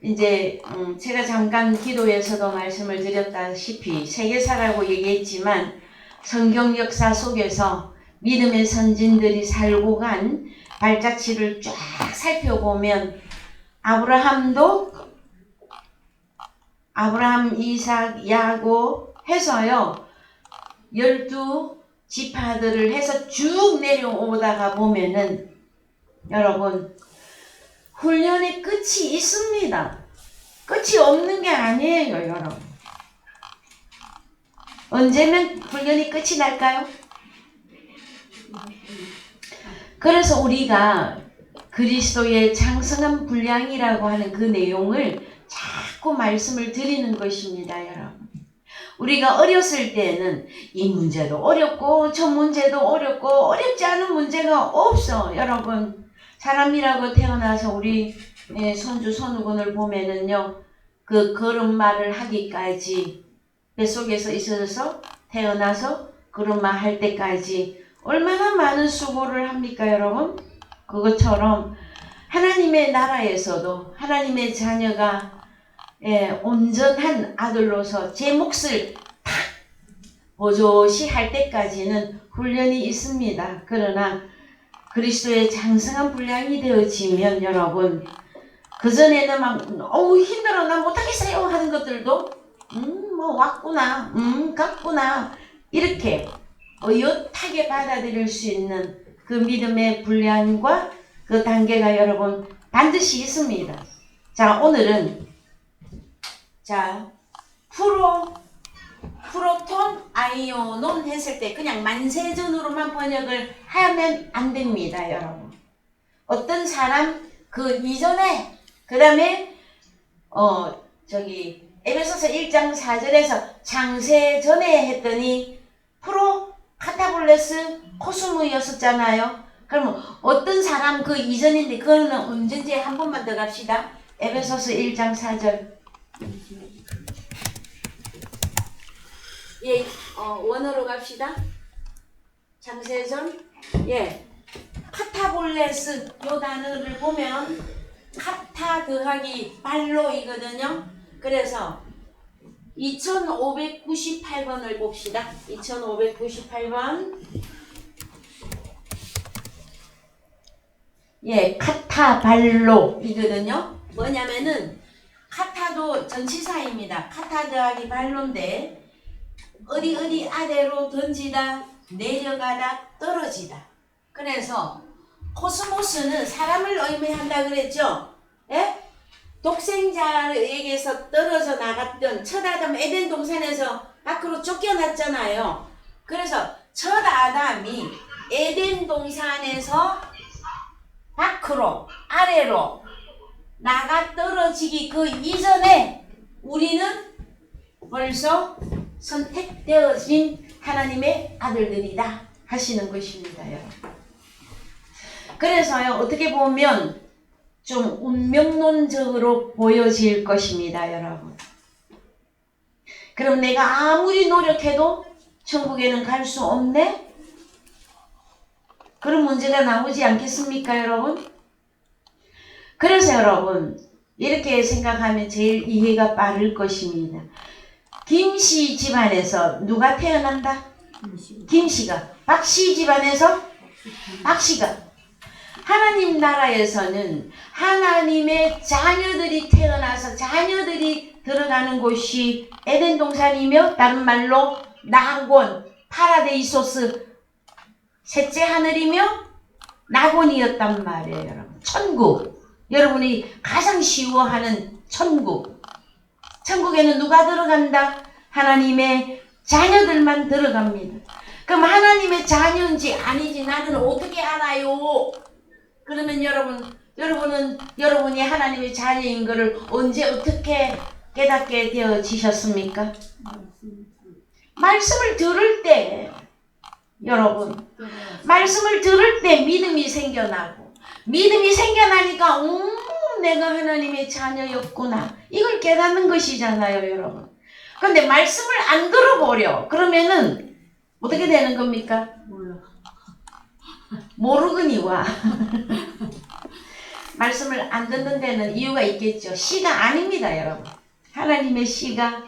A: 이제 제가 잠깐 기도에서도 말씀을 드렸다시피 세계사라고 얘기했지만 성경 역사 속에서 믿음의 선진들이 살고 간 발자취를 쫙 살펴보면 아브라함, 이삭, 야곱 해서요 12지파들을 해서 쭉 내려오다가 보면은 여러분 훈련의 끝이 있습니다. 끝이 없는 게 아니에요, 여러분. 언제면 훈련이 끝이 날까요? 그래서 우리가 그리스도의 장성한 분량이라고 하는 그 내용을 자꾸 말씀을 드리는 것입니다, 여러분. 우리가 어렸을 때는 이 문제도 어렵고 저 문제도 어렵고 어렵지 않은 문제가 없어, 여러분. 사람이라고 태어나서 우리 손주 손우군을 보면은요, 그 걸음마를 하기까지 뱃속에서 있어서 태어나서 걸음마 할 때까지 얼마나 많은 수고를 합니까, 여러분? 그것처럼 하나님의 나라에서도 하나님의 자녀가 온전한 아들로서 제 몫을 다 보조시 할 때까지는 훈련이 있습니다. 그러나 그리스도의 장성한 분량이 되어지면 여러분 그전에는 막 힘들어 나 못하겠어요 하는 것들도 뭐 왔구나 갔구나 이렇게 어엿하게 받아들일 수 있는 그 믿음의 분량과 그 단계가 여러분 반드시 있습니다. 자, 오늘은 프로톤 아이오논 했을 때 그냥 만세전으로만 번역을 하면 안 됩니다, 여러분. 어떤 사람 그 이전에 그 다음에 에베소서 1장 4절에서 창세전에 했더니 카타볼레스 코스모였었잖아요. 그러면 어떤 사람 그 이전인데 그거는 언제인지 한 번만 더 갑시다. 에베소서 1장 4절. 원어로 갑시다. 창세전. 카타볼레스 요 단어를 보면 카타 더하기 발로이거든요. 그래서 2598번을 봅시다. 2598번. 예, 카타발로이거든요. 뭐냐면은 카타도 전치사입니다. 카타 더하기 발로인데 어디 아래로 던지다, 내려가다, 떨어지다. 그래서 코스모스는 사람을 의미한다 그랬죠. 예? 독생자에게서 떨어져 나갔던 첫 아담 에덴 동산에서 밖으로 쫓겨났잖아요. 그래서 첫 아담이 에덴 동산에서 밖으로 아래로 나가 떨어지기 그 이전에 우리는 벌써 선택되어진 하나님의 아들들이다 하시는 것입니다. 여러분. 그래서요, 어떻게 보면 좀 운명론적으로 보여질 것입니다. 여러분. 그럼 내가 아무리 노력해도 천국에는 갈 수 없네? 그런 문제가 나오지 않겠습니까, 여러분? 그래서 여러분, 이렇게 생각하면 제일 이해가 빠를 것입니다. 김씨 집안에서 누가 태어난다? 김씨가. 박씨 집안에서 박씨가. 하나님 나라에서는 하나님의 자녀들이 태어나서 자녀들이 들어가는 곳이 에덴 동산이며 다른 말로 낙원, 파라데이소스, 셋째 하늘이며 낙원이었단 말이에요. 여러분. 천국. 여러분이 가장 쉬워하는 천국. 천국에는 누가 들어간다? 하나님의 자녀들만 들어갑니다. 그럼 하나님의 자녀인지 아니지 나는 어떻게 알아요? 그러면 여러분은 여러분이 하나님의 자녀인 것을 언제 어떻게 깨닫게 되어지셨습니까? 말씀을 들을 때, 여러분, 말씀을 들을 때 믿음이 생겨나고, 믿음이 생겨나니까, 내가 하나님의 자녀였구나. 이걸 깨닫는 것이잖아요, 여러분. 그런데 말씀을 안 들어보려. 그러면은, 어떻게 되는 겁니까?
C: 몰라.
A: 모르거니와. 말씀을 안 듣는 데는 이유가 있겠죠. 씨가 아닙니다, 여러분. 하나님의 씨가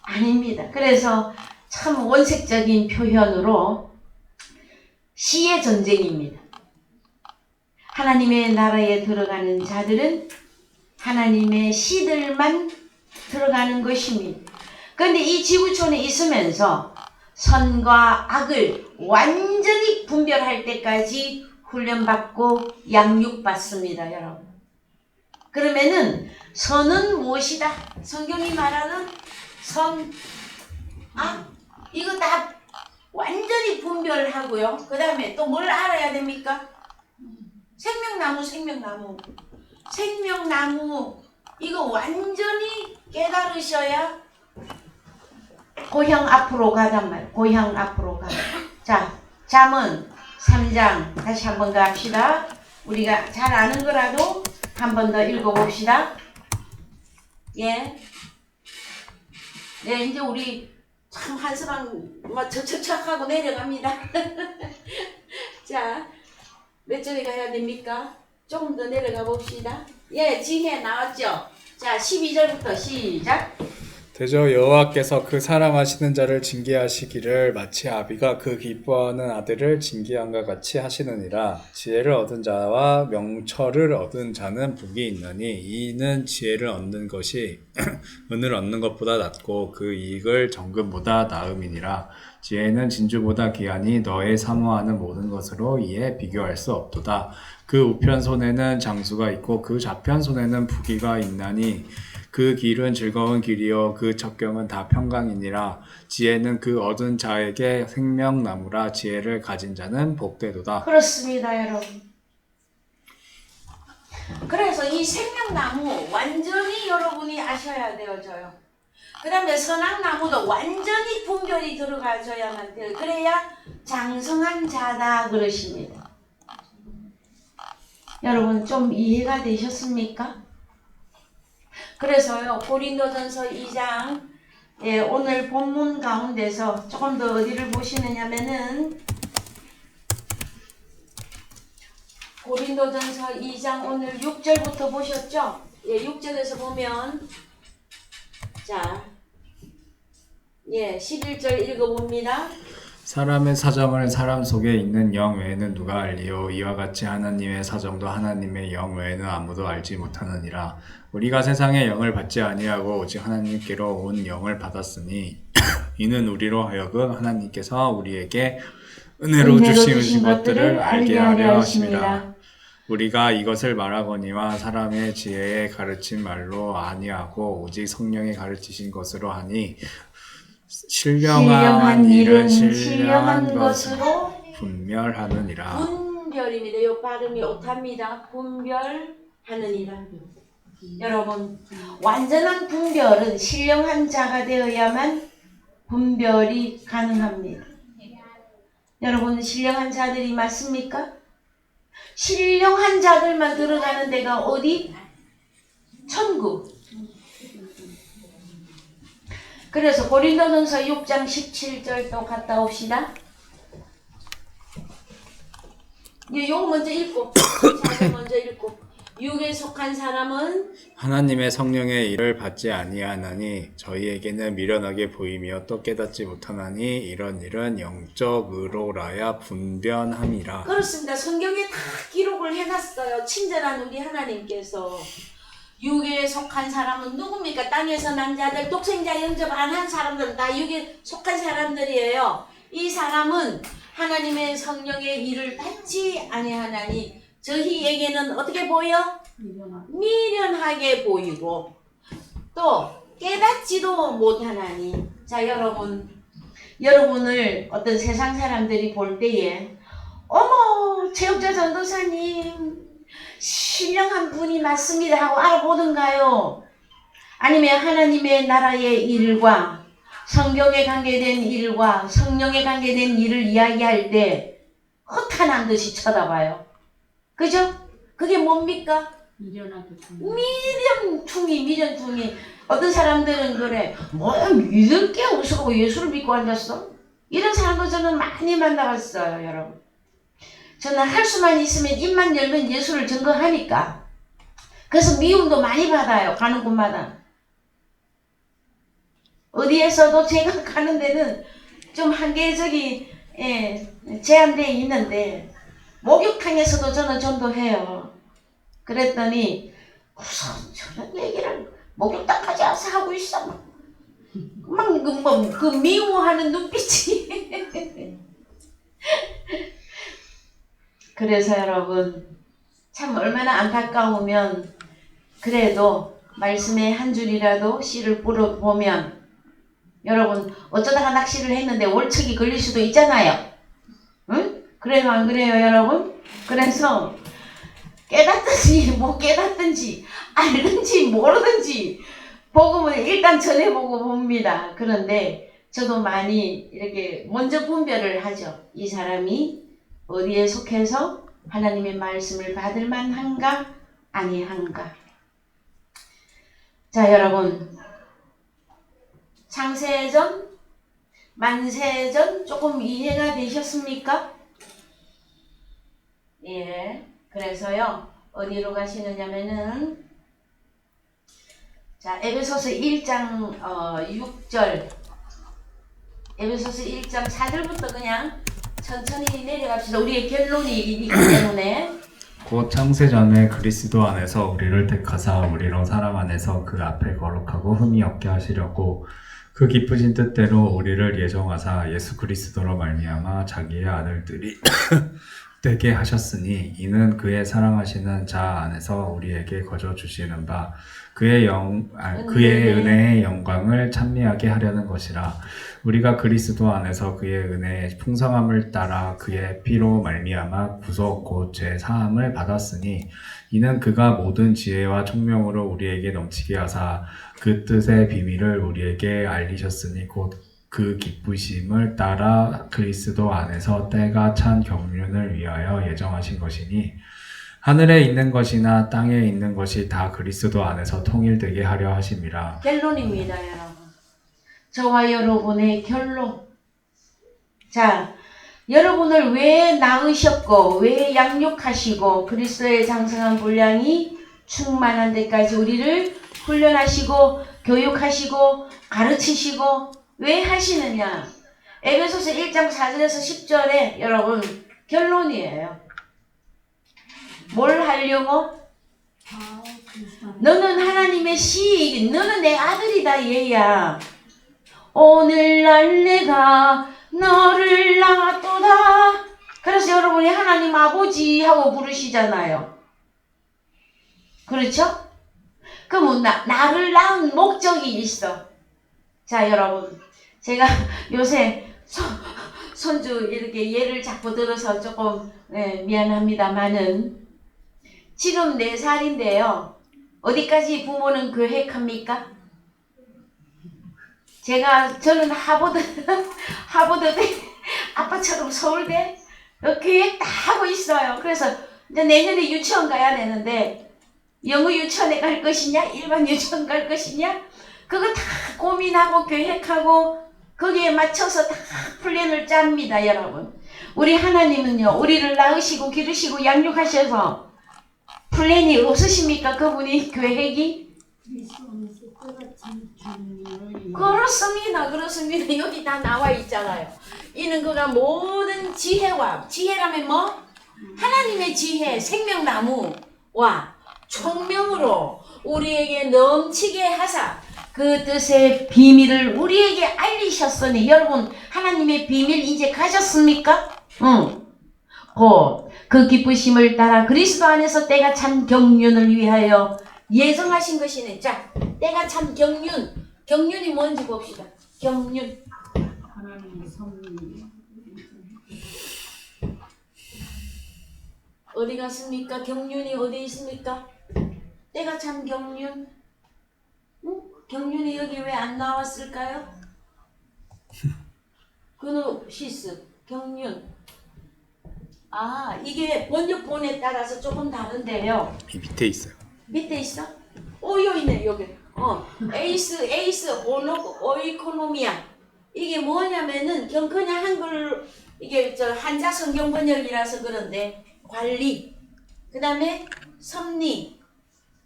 A: 아닙니다. 그래서 참 원색적인 표현으로 씨의 전쟁입니다. 하나님의 나라에 들어가는 자들은 하나님의 씨들만 들어가는 것입니다. 그런데 이 지구촌에 있으면서 선과 악을 완전히 분별할 때까지 훈련받고 양육받습니다, 여러분. 그러면은 선은 무엇이다? 성경이 말하는 선, 악, 이거 다 완전히 분별하고요. 그 다음에 또 뭘 알아야 됩니까? 생명나무. 이거 완전히 깨달으셔야 고향 앞으로 가단 말. 고향 앞으로 가. 자, 잠언 3장 다시 한 번 더 합시다. 우리가 잘 아는 거라도 한 번 더 읽어봅시다. 예. 네, 이제 우리 참 한스방 막 척척척 하고 내려갑니다. 자, 몇 절에 가야 됩니까? 조금 더 내려가 봅시다. 예, 지혜 나왔죠? 자, 12절부터 시작.
B: 대저 여호와께서 그 사랑하시는 자를 징계하시기를 마치 아비가 그 기뻐하는 아들을 징계함과 같이 하시느니라. 지혜를 얻은 자와 명철을 얻은 자는 복이 있나니 이는 지혜를 얻는 것이 은을 얻는 것보다 낫고 그 이익을 정금보다 나음이니라. 지혜는 진주보다 귀하니 너의 사모하는 모든 것으로 이에 비교할 수 없도다. 그 우편 손에는 장수가 있고 그 좌편 손에는 부귀가 있나니 그 길은 즐거운 길이요 그 첩경은 다 평강이니라. 지혜는 그 얻은 자에게 생명나무라. 지혜를 가진 자는 복되도다.
A: 그렇습니다, 여러분. 그래서 이 생명나무 완전히 여러분이 아셔야 되어져요. 그 다음에 선악나무도 완전히 분별이 들어가줘야만 돼요. 그래야 장성한 자다 그러십니다. 여러분 좀 이해가 되셨습니까? 그래서요, 고린도전서 2장, 예, 오늘 본문 가운데서 조금 더 어디를 보시느냐면은, 고린도전서 2장 오늘 6절부터 보셨죠? 예, 6절에서 보면, 자, 예, 11절 읽어봅니다.
B: 사람의 사정을 사람 속에 있는 영 외에는 누가 알리요? 이와 같이 하나님의 사정도 하나님의 영 외에는 아무도 알지 못하느니라. 우리가 세상의 영을 받지 아니하고 오직 하나님께로 온 영을 받았으니 이는 우리로 하여금 하나님께서 우리에게 은혜로 주신 것들을 알게 하려 하심이라. 우리가 이것을 말하거니와 사람의 지혜에 가르친 말로 아니하고 오직 성령이 가르치신 것으로 하니 신령한 일은 신령한 것으로 분별하느니라.
A: 분별입니다. 요 발음이 오탑니다. 분별하느니라. 여러분, 완전한 분별은 신령한 자가 되어야만 분별이 가능합니다. 여러분, 신령한 자들이 맞습니까? 신령한 자들만 들어가는 데가 어디? 천국. 그래서 고린도전서 6장 17절 또 갔다 옵시다. 요거 먼저 읽고, 먼저 읽고. 육에 속한 사람은
B: 하나님의 성령의 일을 받지 아니하나니 저희에게는 미련하게 보이며 또 깨닫지 못하나니 이런 일은 영적으로라야 분변함이라.
A: 그렇습니다. 성경에 다 기록을 해놨어요. 친절한 우리 하나님께서. 육에 속한 사람은 누굽니까? 땅에서 난 자들, 독생자 영접 안 한 사람들은 다 육에 속한 사람들이에요. 이 사람은 하나님의 성령의 일을 받지 아니하나니 저희에게는 어떻게 보여? 미련하게 보이고 또 깨닫지도 못하나니. 자, 여러분을 어떤 세상 사람들이 볼 때에 어머, 최욱자 전도사님 신령한 분이 맞습니다 하고 알아보던가요? 아니면 하나님의 나라의 일과 성경에 관계된 일과 성령에 관계된 일을 이야기할 때 허탄한 듯이 쳐다봐요. 그죠? 그게 뭡니까? 미련퉁이. 어떤 사람들은 그래. 뭐야, 믿을 게 없어 예수를 믿고 앉았어? 이런 사람도 저는 많이 만나봤어요, 여러분. 저는 할 수만 있으면 입만 열면 예수를 증거하니까. 그래서 미움도 많이 받아요, 가는 곳마다. 어디에서도 제가 가는 데는 좀 한계적이 제한되어 있는데 목욕탕에서도 저는 전도해요. 그랬더니 무슨 저런 얘기를 목욕탕까지 와서 하고 있어. 막 그 미워하는 눈빛이. 그래서 여러분 참 얼마나 안타까우면 그래도 말씀에 한 줄이라도 씨를 뿌려보면 여러분 어쩌다가 낚시를 했는데 월척이 걸릴 수도 있잖아요. 응? 그래요 안 그래요 여러분? 그래서 깨닫든지 못 깨닫든지 알든지 모르든지 복음을 일단 전해보고 봅니다. 그런데 저도 많이 이렇게 먼저 분별을 하죠. 이 사람이 어디에 속해서 하나님의 말씀을 받을 만한가 아니한가. 자, 여러분 창세전 만세전 조금 이해가 되셨습니까? 예. 그래서요 어디로 가시느냐면은 자 에베소서 1장 6절 에베소서 1장 4절부터 그냥 천천히 내려갑시다. 우리의 결론이 있기 때문에.
B: 곧 창세전에 그리스도 안에서 우리를 택하사 우리로 사람 안에서 그 앞에 거룩하고 흠이 없게 하시려고 그 기쁘신 뜻대로 우리를 예정하사 예수 그리스도로 말미암아 자기의 아들들이 되게 하셨으니 이는 그의 사랑하시는 자 안에서 우리에게 거저 주시는 바 그의 은혜의 영광을 찬미하게 하려는 것이라. 우리가 그리스도 안에서 그의 은혜의 풍성함을 따라 그의 피로 말미암아 구속 곧 죄 사함을 받았으니 이는 그가 모든 지혜와 총명으로 우리에게 넘치게 하사 그 뜻의 비밀을 우리에게 알리셨으니 곧 그 기쁘심을 따라 그리스도 안에서 때가 찬 경륜을 위하여 예정하신 것이니 하늘에 있는 것이나 땅에 있는 것이 다 그리스도 안에서 통일되게 하려 하심이라.
A: 결론입니다, 여러분. 저와 여러분의 결론. 자, 여러분을 왜 낳으셨고 왜 양육하시고 그리스도의 장성한 분량이 충만한 데까지 우리를 훈련하시고 교육하시고 가르치시고 왜 하시느냐? 에베소서 1장 4절에서 10절에 여러분 결론이에요. 뭘 하려고? 너는 하나님의 시, 너는 내 아들이다 얘야. 오늘날 내가 너를 낳았도다. 그래서 여러분이 하나님 아버지 하고 부르시잖아요. 그렇죠? 그럼 나를 낳은 목적이 있어. 자 여러분, 제가 요새 손주 이렇게 예를 자꾸 들어서 조금 미안합니다만은 지금 4살인데요. 어디까지 부모는 계획합니까? 저는 하버드 대 아빠처럼 서울대 계획 다 하고 있어요. 그래서 이제 내년에 유치원 가야 되는데 영어 유치원에 갈 것이냐 일반 유치원 갈 것이냐 그거 다 고민하고 계획하고 거기에 맞춰서 다 플랜을 짭니다. 여러분, 우리 하나님은요 우리를 낳으시고 기르시고 양육하셔서 플랜이 없으십니까? 그분이 계획이? 그렇습니다. 여기 다 나와 있잖아요. 이는 그가 모든 지혜라면 뭐? 하나님의 지혜, 생명나무와 총명으로 우리에게 넘치게 하사 그 뜻의 비밀을 우리에게 알리셨으니 여러분 하나님의 비밀 이제 가졌습니까? 응. 곧 그 기쁘심을 따라 그리스도 안에서 때가 참 경륜을 위하여 예정하신 것이네. 자, 때가 참 경륜이 뭔지 봅시다. 경륜.
C: 하나님의 성령.
A: 어디 갔습니까? 경륜이 어디 있습니까? 때가 참 경륜. 응? 경륜이 여기 왜 안 나왔을까요? 그노시스 경륜. 아, 이게 번역본에 따라서 조금 다른데요.
B: 이 밑에 있어요.
A: 밑에 있어? 여기 있네, 여기. 에이스, 오이코노미아. 이게 뭐냐면은, 그냥 한글, 이게 한자 성경 번역이라서 그런데, 관리, 그 다음에 섭리,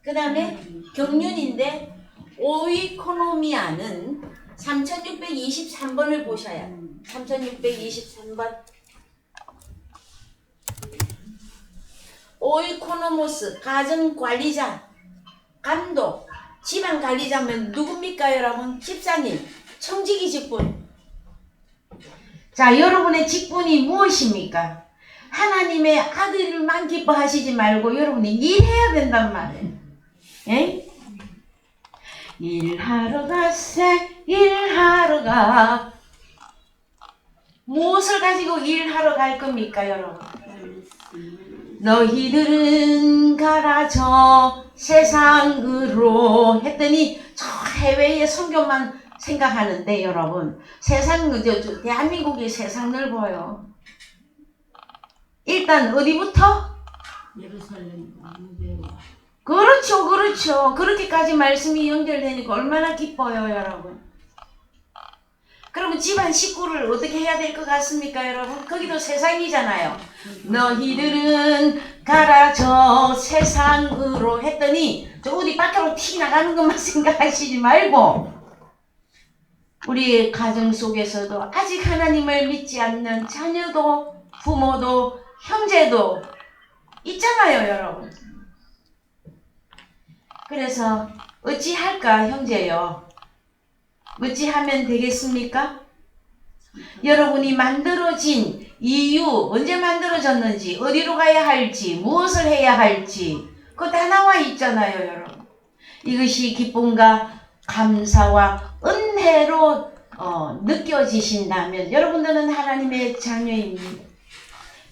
A: 그 다음에 경륜인데, 오이코노미아는 3623번을 보셔야. 3623번. 오이코노모스, 가정관리자, 감독, 집안관리자면 누굽니까 여러분? 집사님, 청지기 직분. 자, 여러분의 직분이 무엇입니까? 하나님의 아들만 기뻐하시지 말고 여러분이 일해야 된단 말이에요. 예? 일하러 가. 무엇을 가지고 일하러 갈 겁니까 여러분? 너희들은 가라 저 세상으로 했더니 저 해외의 선교만 생각하는데 여러분 대한민국이 세상 넓어요. 일단 어디부터?
C: 예루살렘 유대와.
A: 그렇죠. 그렇게까지 말씀이 연결되니까 얼마나 기뻐요 여러분. 그러면 집안 식구를 어떻게 해야 될 것 같습니까 여러분? 거기도 세상이잖아요. 너희들은 가라 저 세상으로 했더니 저 어디 밖으로 튀 나가는 것만 생각하시지 말고 우리 가정 속에서도 아직 하나님을 믿지 않는 자녀도 부모도 형제도 있잖아요 여러분. 그래서 어찌할까 형제요? 어찌하면 되겠습니까? 여러분이 만들어진 이유, 언제 만들어졌는지, 어디로 가야 할지, 무엇을 해야 할지 그거 다 나와 있잖아요 여러분. 이것이 기쁨과 감사와 은혜로 느껴지신다면 여러분들은 하나님의 자녀입니다.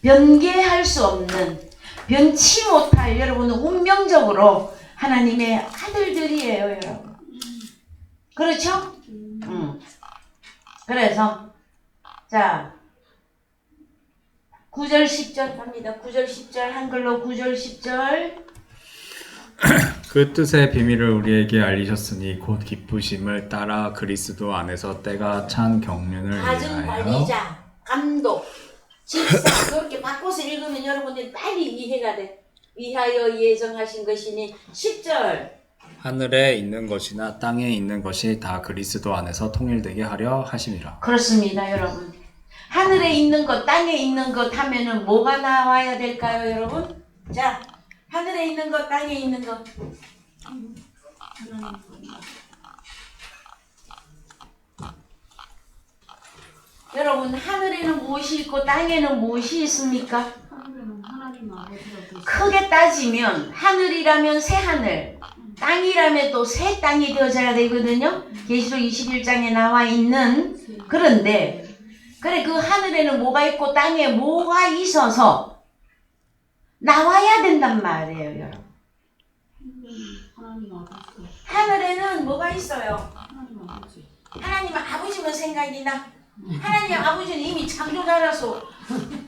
A: 변개할 수 없는, 변치 못할 여러분은 운명적으로 하나님의 아들들이에요 여러분. 그렇죠? 그래서 자 9절 10절 갑니다. 9절 10절 한글로 9절 10절.
B: 그 뜻의 비밀을 우리에게 알리셨으니 곧 기쁘심을 따라 그리스도 안에서 때가 찬 경륜을
A: 가정
B: 위하여
A: 관리자, 감독, 집사 그렇게 바꿔서 읽으면 여러분들이 빨리 이해가 돼. 위하여 예정하신 것이니 10절.
B: 하늘에 있는 것이나 땅에 있는 것이 다 그리스도 안에서 통일되게 하려 하심이라.
A: 그렇습니다 여러분. 하늘에 있는 것, 땅에 있는 것 하면은 뭐가 나와야 될까요, 여러분? 자, 하늘에 있는 것, 땅에 있는 것.
C: 하나님 거.
A: 여러분, 하늘에는 무엇이 있고 땅에는 무엇이 있습니까?
C: 하늘에는 하나님 아버지가 계시고
A: 크게 따지면 하늘이라면 새 하늘, 땅이라면 또 새 땅이 되어져야 되거든요. 계시록 21장에 나와 있는. 그런데 그래, 그 하늘에는 뭐가 있고 땅에 뭐가 있어서 나와야 된단 말이에요, 여러분.
C: 하나님 아버지.
A: 하늘에는 뭐가 있어요?
C: 하나님 아버지.
A: 하나님 아버지만 생각이 나. 하나님 아버지는 이미 창조자라서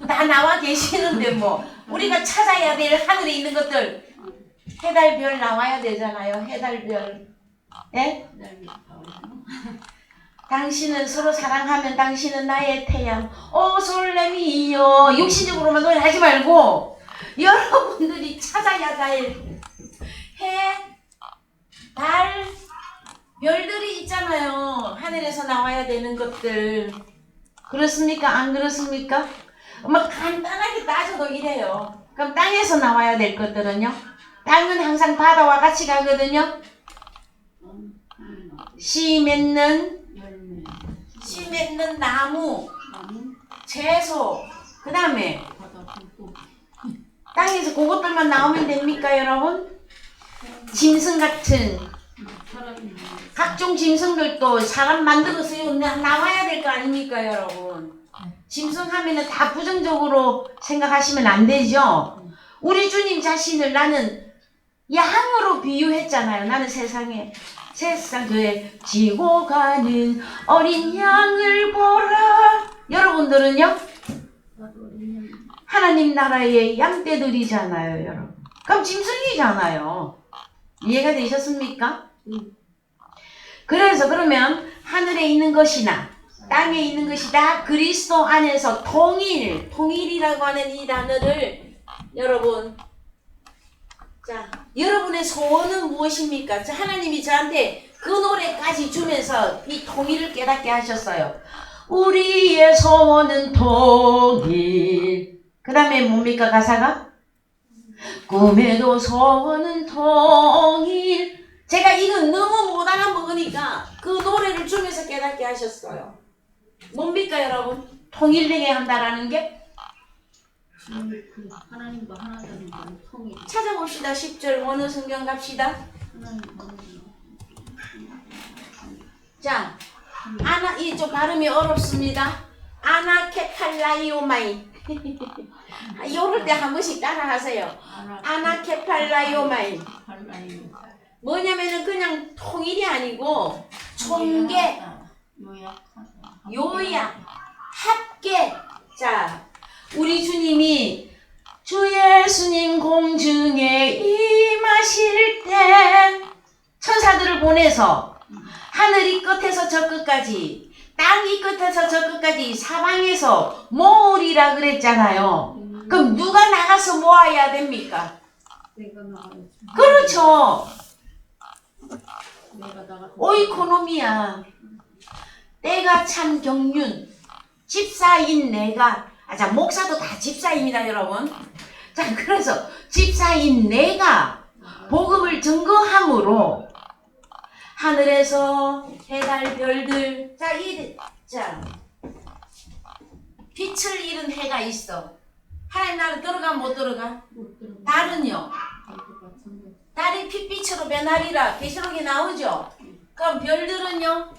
A: 다 나와 계시는데 뭐 우리가 찾아야 될 하늘에 있는 것들, 해달 별 나와야 되잖아요. 해달 별. 예? 당신은 서로 사랑하면 당신은 나의 태양. 설렘이여. 육신적으로만 노래하지 말고 여러분들이 찾아야 될 해, 달, 별들이 있잖아요. 하늘에서 나와야 되는 것들. 그렇습니까? 안 그렇습니까? 간단하게 따져도 이래요. 그럼 땅에서 나와야 될 것들은요? 땅은 항상 바다와 같이 가거든요. 씨 맺는
C: 열매.
A: 씨 맺는 나무,
C: 나무.
A: 채소, 그 다음에
C: 바다 불꽃.
A: 땅에서 그것들만 나오면 됩니까, 여러분? 짐승 같은
C: 사람이
A: 각종 짐승들도 사람 만들어서 나와야 될 거 아닙니까, 여러분? 짐승 하면은 다 부정적으로 생각하시면 안 되죠? 우리 주님 자신을 나는 양으로 비유했잖아요. 나는 세상 그에 지고 가는 어린 양을 보라. 여러분들은요? 하나님 나라의 양떼들이잖아요, 여러분. 그럼 짐승이잖아요. 이해가 되셨습니까? 그래서 그러면 하늘에 있는 것이나 땅에 있는 것이 다 그리스도 안에서 통일이라고 하는 이 단어를 여러분, 자, 여러분의 소원은 무엇입니까? 하나님이 저한테 그 노래까지 주면서 이 통일을 깨닫게 하셨어요. 우리의 소원은 통일. 그 다음에 뭡니까, 가사가? 꿈에도 소원은 통일. 제가 이거 너무 못 알아먹으니까 그 노래를 주면서 깨닫게 하셨어요. 뭡니까, 여러분? 통일되게 한다라는 게?
C: 그 하나님과 하나되는 건 통일.
A: 찾아봅시다. 10절 어느 성경 갑시다.
C: 하나님 아버지.
A: 자, 이 좀 발음이 어렵습니다. 아나케팔라이오마이. 요럴 때 한 번씩 따라하세요. 아나케팔라이오마이. 뭐냐면은 그냥 통일이 아니고 총계, 요약, 합계. 자, 우리 주님이 주 예수님 공중에 임하실 때 천사들을 보내서 하늘 이 끝에서 저 끝까지, 땅 이 끝에서 저 끝까지 사방에서 모으리라 그랬잖아요. 그럼 누가 나가서 모아야 됩니까?
C: 내가 나가야지.
A: 그렇죠.
C: 내가 나가.
A: 오이코노미야. 때가 참 경륜. 집사인 내가. 자, 목사도 다 집사입니다, 여러분. 자, 그래서 집사인 내가 복음을 증거함으로 하늘에서 해달 별들. 자, 빛을 잃은 해가 있어. 하나님 나라 들어가 못 들어가?
C: 못 들어가.
A: 달은요?
C: 것 같은데.
A: 달이 핏빛으로 변하리라. 계시록에 나오죠? 그럼 별들은요?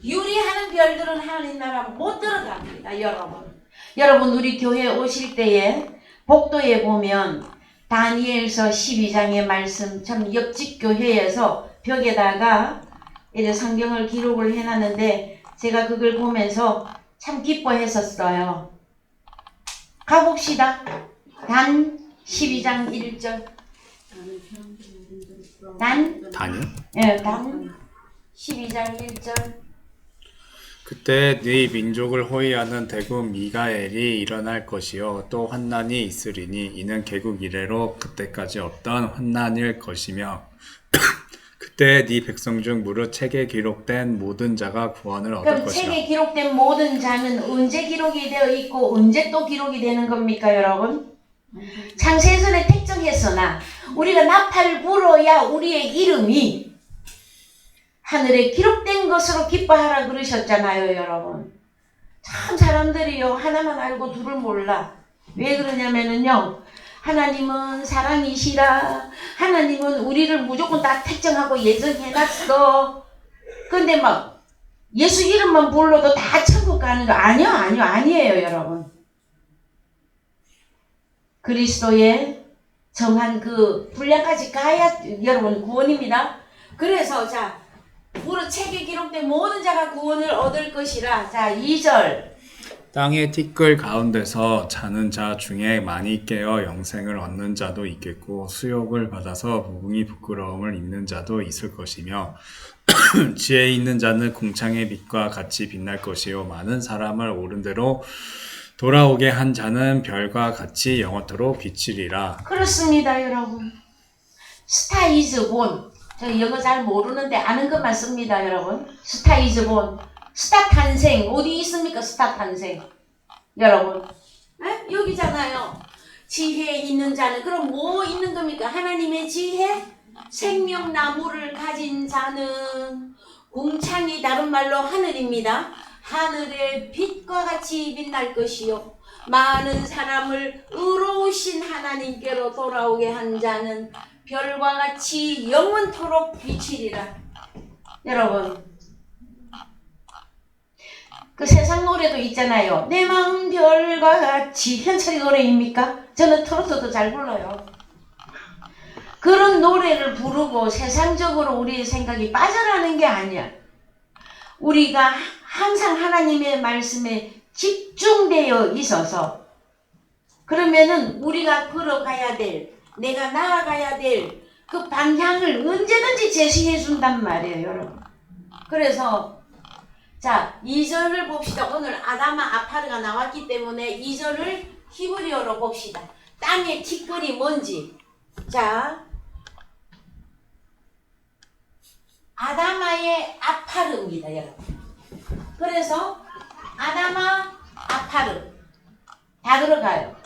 A: 유리하는 별들은 하나님 나라 못 들어갑니다, 여러분. 여러분, 우리 교회 오실 때에 복도에 보면 다니엘서 12장의 말씀, 참 옆집 교회에서 벽에다가 이제 성경을 기록을 해놨는데 제가 그걸 보면서 참 기뻐했었어요. 가봅시다. 단 12장 1절.
B: 단이요?
A: 예, 단 12장 1절.
B: 그때 네 민족을 호위하는 대군 미가엘이 일어날 것이요 또 환난이 있으리니 이는 개국 이래로 그때까지 없던 환난일 것이며 그때 네 백성 중 무릇 책에 기록된 모든 자가 구원을 얻을
A: 그럼
B: 것이라.
A: 책에 기록된 모든 자는 언제 기록이 되어 있고 언제 또 기록이 되는 겁니까, 여러분? 창세전에 택정했으나 우리가 나팔 불어야 우리의 이름이 하늘에 기록된 것으로 기뻐하라 그러셨잖아요, 여러분. 참 사람들이요, 하나만 알고 둘을 몰라. 왜 그러냐면은요, 하나님은 사랑이시라, 하나님은 우리를 무조건 다 택정하고 예정해놨어. 근데 막 예수 이름만 불러도 다 천국 가는 거 아니에요, 여러분. 그리스도의 정한 그 분량까지 가야 여러분 구원입니다. 그래서 자, 무릇 책에 기록된 모든 자가 구원을 얻을 것이라. 자, 2절.
B: 땅의 티끌 가운데서 자는 자 중에 많이 깨어 영생을 얻는 자도 있겠고 수욕을 받아서 무궁히 부끄러움을 입는 자도 있을 것이며 지혜 있는 자는 궁창의 빛과 같이 빛날 것이요 많은 사람을 옳은 대로 돌아오게 한 자는 별과 같이 영원토록 비치리라.
A: 그렇습니다, 여러분. 스타 이즈 본. 저 영어 잘 모르는데 아는 것만 씁니다, 여러분. 스타 이즈 본. 스타 탄생. 어디 있습니까, 스타 탄생? 여러분. 에? 여기잖아요. 지혜 있는 자는. 그럼 뭐 있는 겁니까? 하나님의 지혜? 생명나무를 가진 자는 궁창이 다른 말로 하늘입니다. 하늘의 빛과 같이 빛날 것이요 많은 사람을 의로우신 하나님께로 돌아오게 한 자는 별과 같이 영원토록 비치리라. 여러분, 그 세상 노래도 있잖아요. 내 마음 별과 같이. 현철이 노래입니까? 저는 트로트도 잘 불러요. 그런 노래를 부르고 세상적으로 우리의 생각이 빠져나가는 게 아니야. 우리가 항상 하나님의 말씀에 집중되어 있어서 그러면은 우리가 걸어가야 될, 내가 나아가야 될 그 방향을 언제든지 제시해 준단 말이에요, 여러분. 그래서 자, 2절을 봅시다. 오늘 아담아 아파르가 나왔기 때문에 2절을 히브리어로 봅시다. 땅의 티끌이 뭔지. 자, 아다마의 아파르입니다, 여러분. 그래서 아다마 아파르 다 들어가요.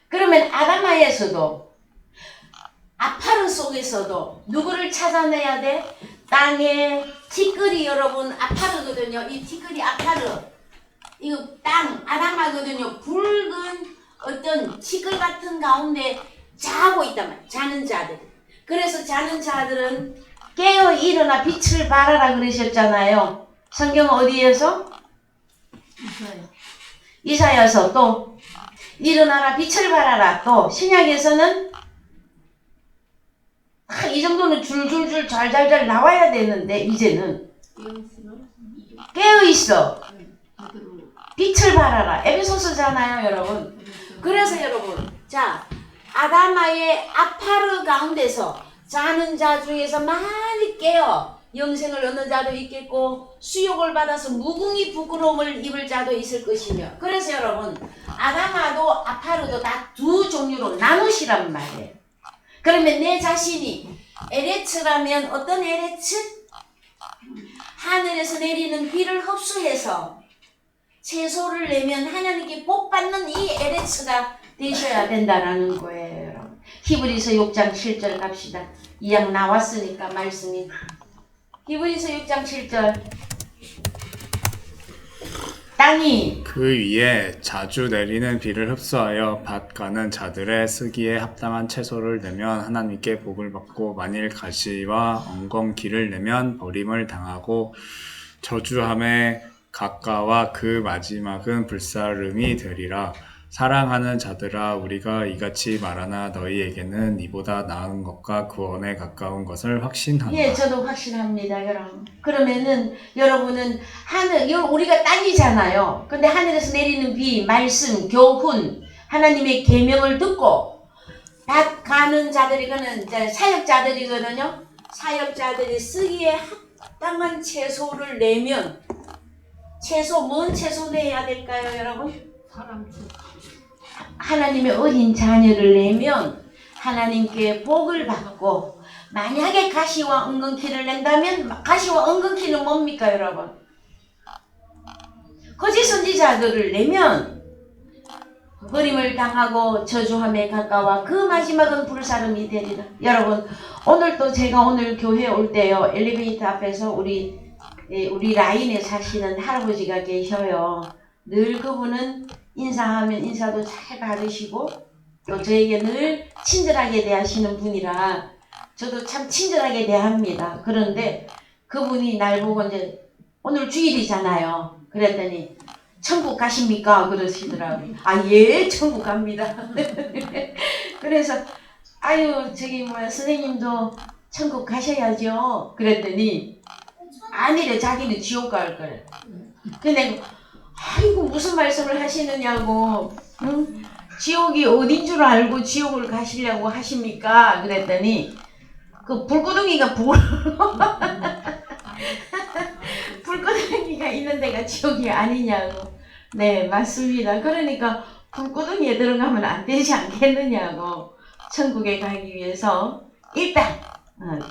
A: 그러면 아다마에서도 아파르 속에서도 누구를 찾아내야 돼? 땅에 티끌이 여러분 아파르거든요. 이 티끌이 아파르. 이거 땅 아다마거든요. 붉은 어떤 티끌 같은 가운데 자고 있단 말이에요. 자는 자들. 그래서 자는 자들은 깨어 일어나 빛을 발하라 그러셨잖아요. 성경 어디에서? 이사야서 또 일어나라 빛을 발하라. 또 신약에서는 이 정도는 줄줄줄 잘잘잘 나와야 되는데 이제는 깨어 있어. 빛을 발하라. 에베소서잖아요, 여러분. 그래서 여러분, 자, 아다마의 아파르 가운데서 자는 자 중에서 많이 깨어 영생을 얻는 자도 있겠고 수욕을 받아서 무궁히 부끄러움을 입을 자도 있을 것이며. 그래서 여러분, 아다마도 아파르도 다 두 종류로 나누시란 말이에요. 그러면 내 자신이 에레츠라면 어떤 에레츠? 하늘에서 내리는 비를 흡수해서 채소를 내면 하나님께 복 받는 이 에레츠가 되셔야 된다라는 거예요, 여러분. 히브리서 6장 7절 갑시다. 이양 나왔으니까 말씀이. 히브리서 6장 7절. 땅이
B: 그 위에 자주 내리는 비를 흡수하여 밭 가는 자들의 쓰기에 합당한 채소를 내면 하나님께 복을 받고 만일 가시와 엉겅퀴를 내면 버림을 당하고 저주함에 가까와 그 마지막은 불사름이 되리라. 사랑하는 자들아, 우리가 이같이 말하나 너희에게는 이보다 나은 것과 구원에 가까운 것을 확신하노라.
A: 예, 저도 확신합니다, 여러분. 그러면은 여러분은 우리가 땅이잖아요. 근데 하늘에서 내리는 비, 말씀, 교훈, 하나님의 계명을 듣고 밭 가는 자들이 그는 사역자들이거든요. 사역자들이 쓰기에 합당한 채소를 내면 뭔 채소 내야 될까요, 여러분? 하나님의 어린 자녀를 내면 하나님께 복을 받고 만약에 가시와 은근키를 낸다면 가시와 은근키는 뭡니까 여러분? 거짓 선지자들을 내면 버림을 당하고 저주함에 가까워 그 마지막은 불사름이 되리라. 여러분 오늘 또 제가 오늘 교회 올 때요 엘리베이터 앞에서 우리 라인에 사시는 할아버지가 계셔요. 늘 그분은 인사하면 인사도 잘 받으시고 또 저에게 늘 친절하게 대하시는 분이라 저도 참 친절하게 대합니다. 그런데 그분이 날 보고 이제 오늘 주일이잖아요. 그랬더니 천국 가십니까? 그러시더라고요. 아, 예, 천국 갑니다. 그래서 아유 저기 뭐야 선생님도 천국 가셔야죠. 그랬더니 아니래 자기는 지옥 갈 거래. 근데 아이고 무슨 말씀을 하시느냐고 응? 지옥이 어딘 줄 알고 지옥을 가시려고 하십니까? 그랬더니 그 불구덩이가 불구덩이가 있는 데가 지옥이 아니냐고. 네 맞습니다. 그러니까 불구덩이에 들어가면 안 되지 않겠느냐고. 천국에 가기 위해서 일단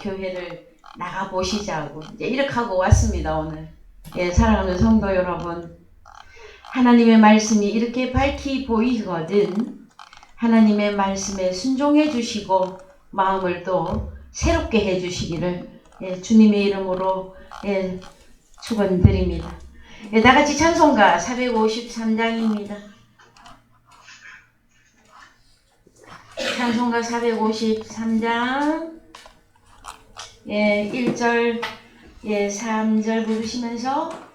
A: 교회를 나가 보시자고 이제 이렇게 하고 왔습니다 오늘. 예, 사랑하는 성도 여러분, 하나님의 말씀이 이렇게 밝히 보이거든 하나님의 말씀에 순종해 주시고 마음을 또 새롭게 해 주시기를 주님의 이름으로 축원드립니다. 다같이 찬송가 453장입니다. 찬송가 453장 1절 3절 부르시면서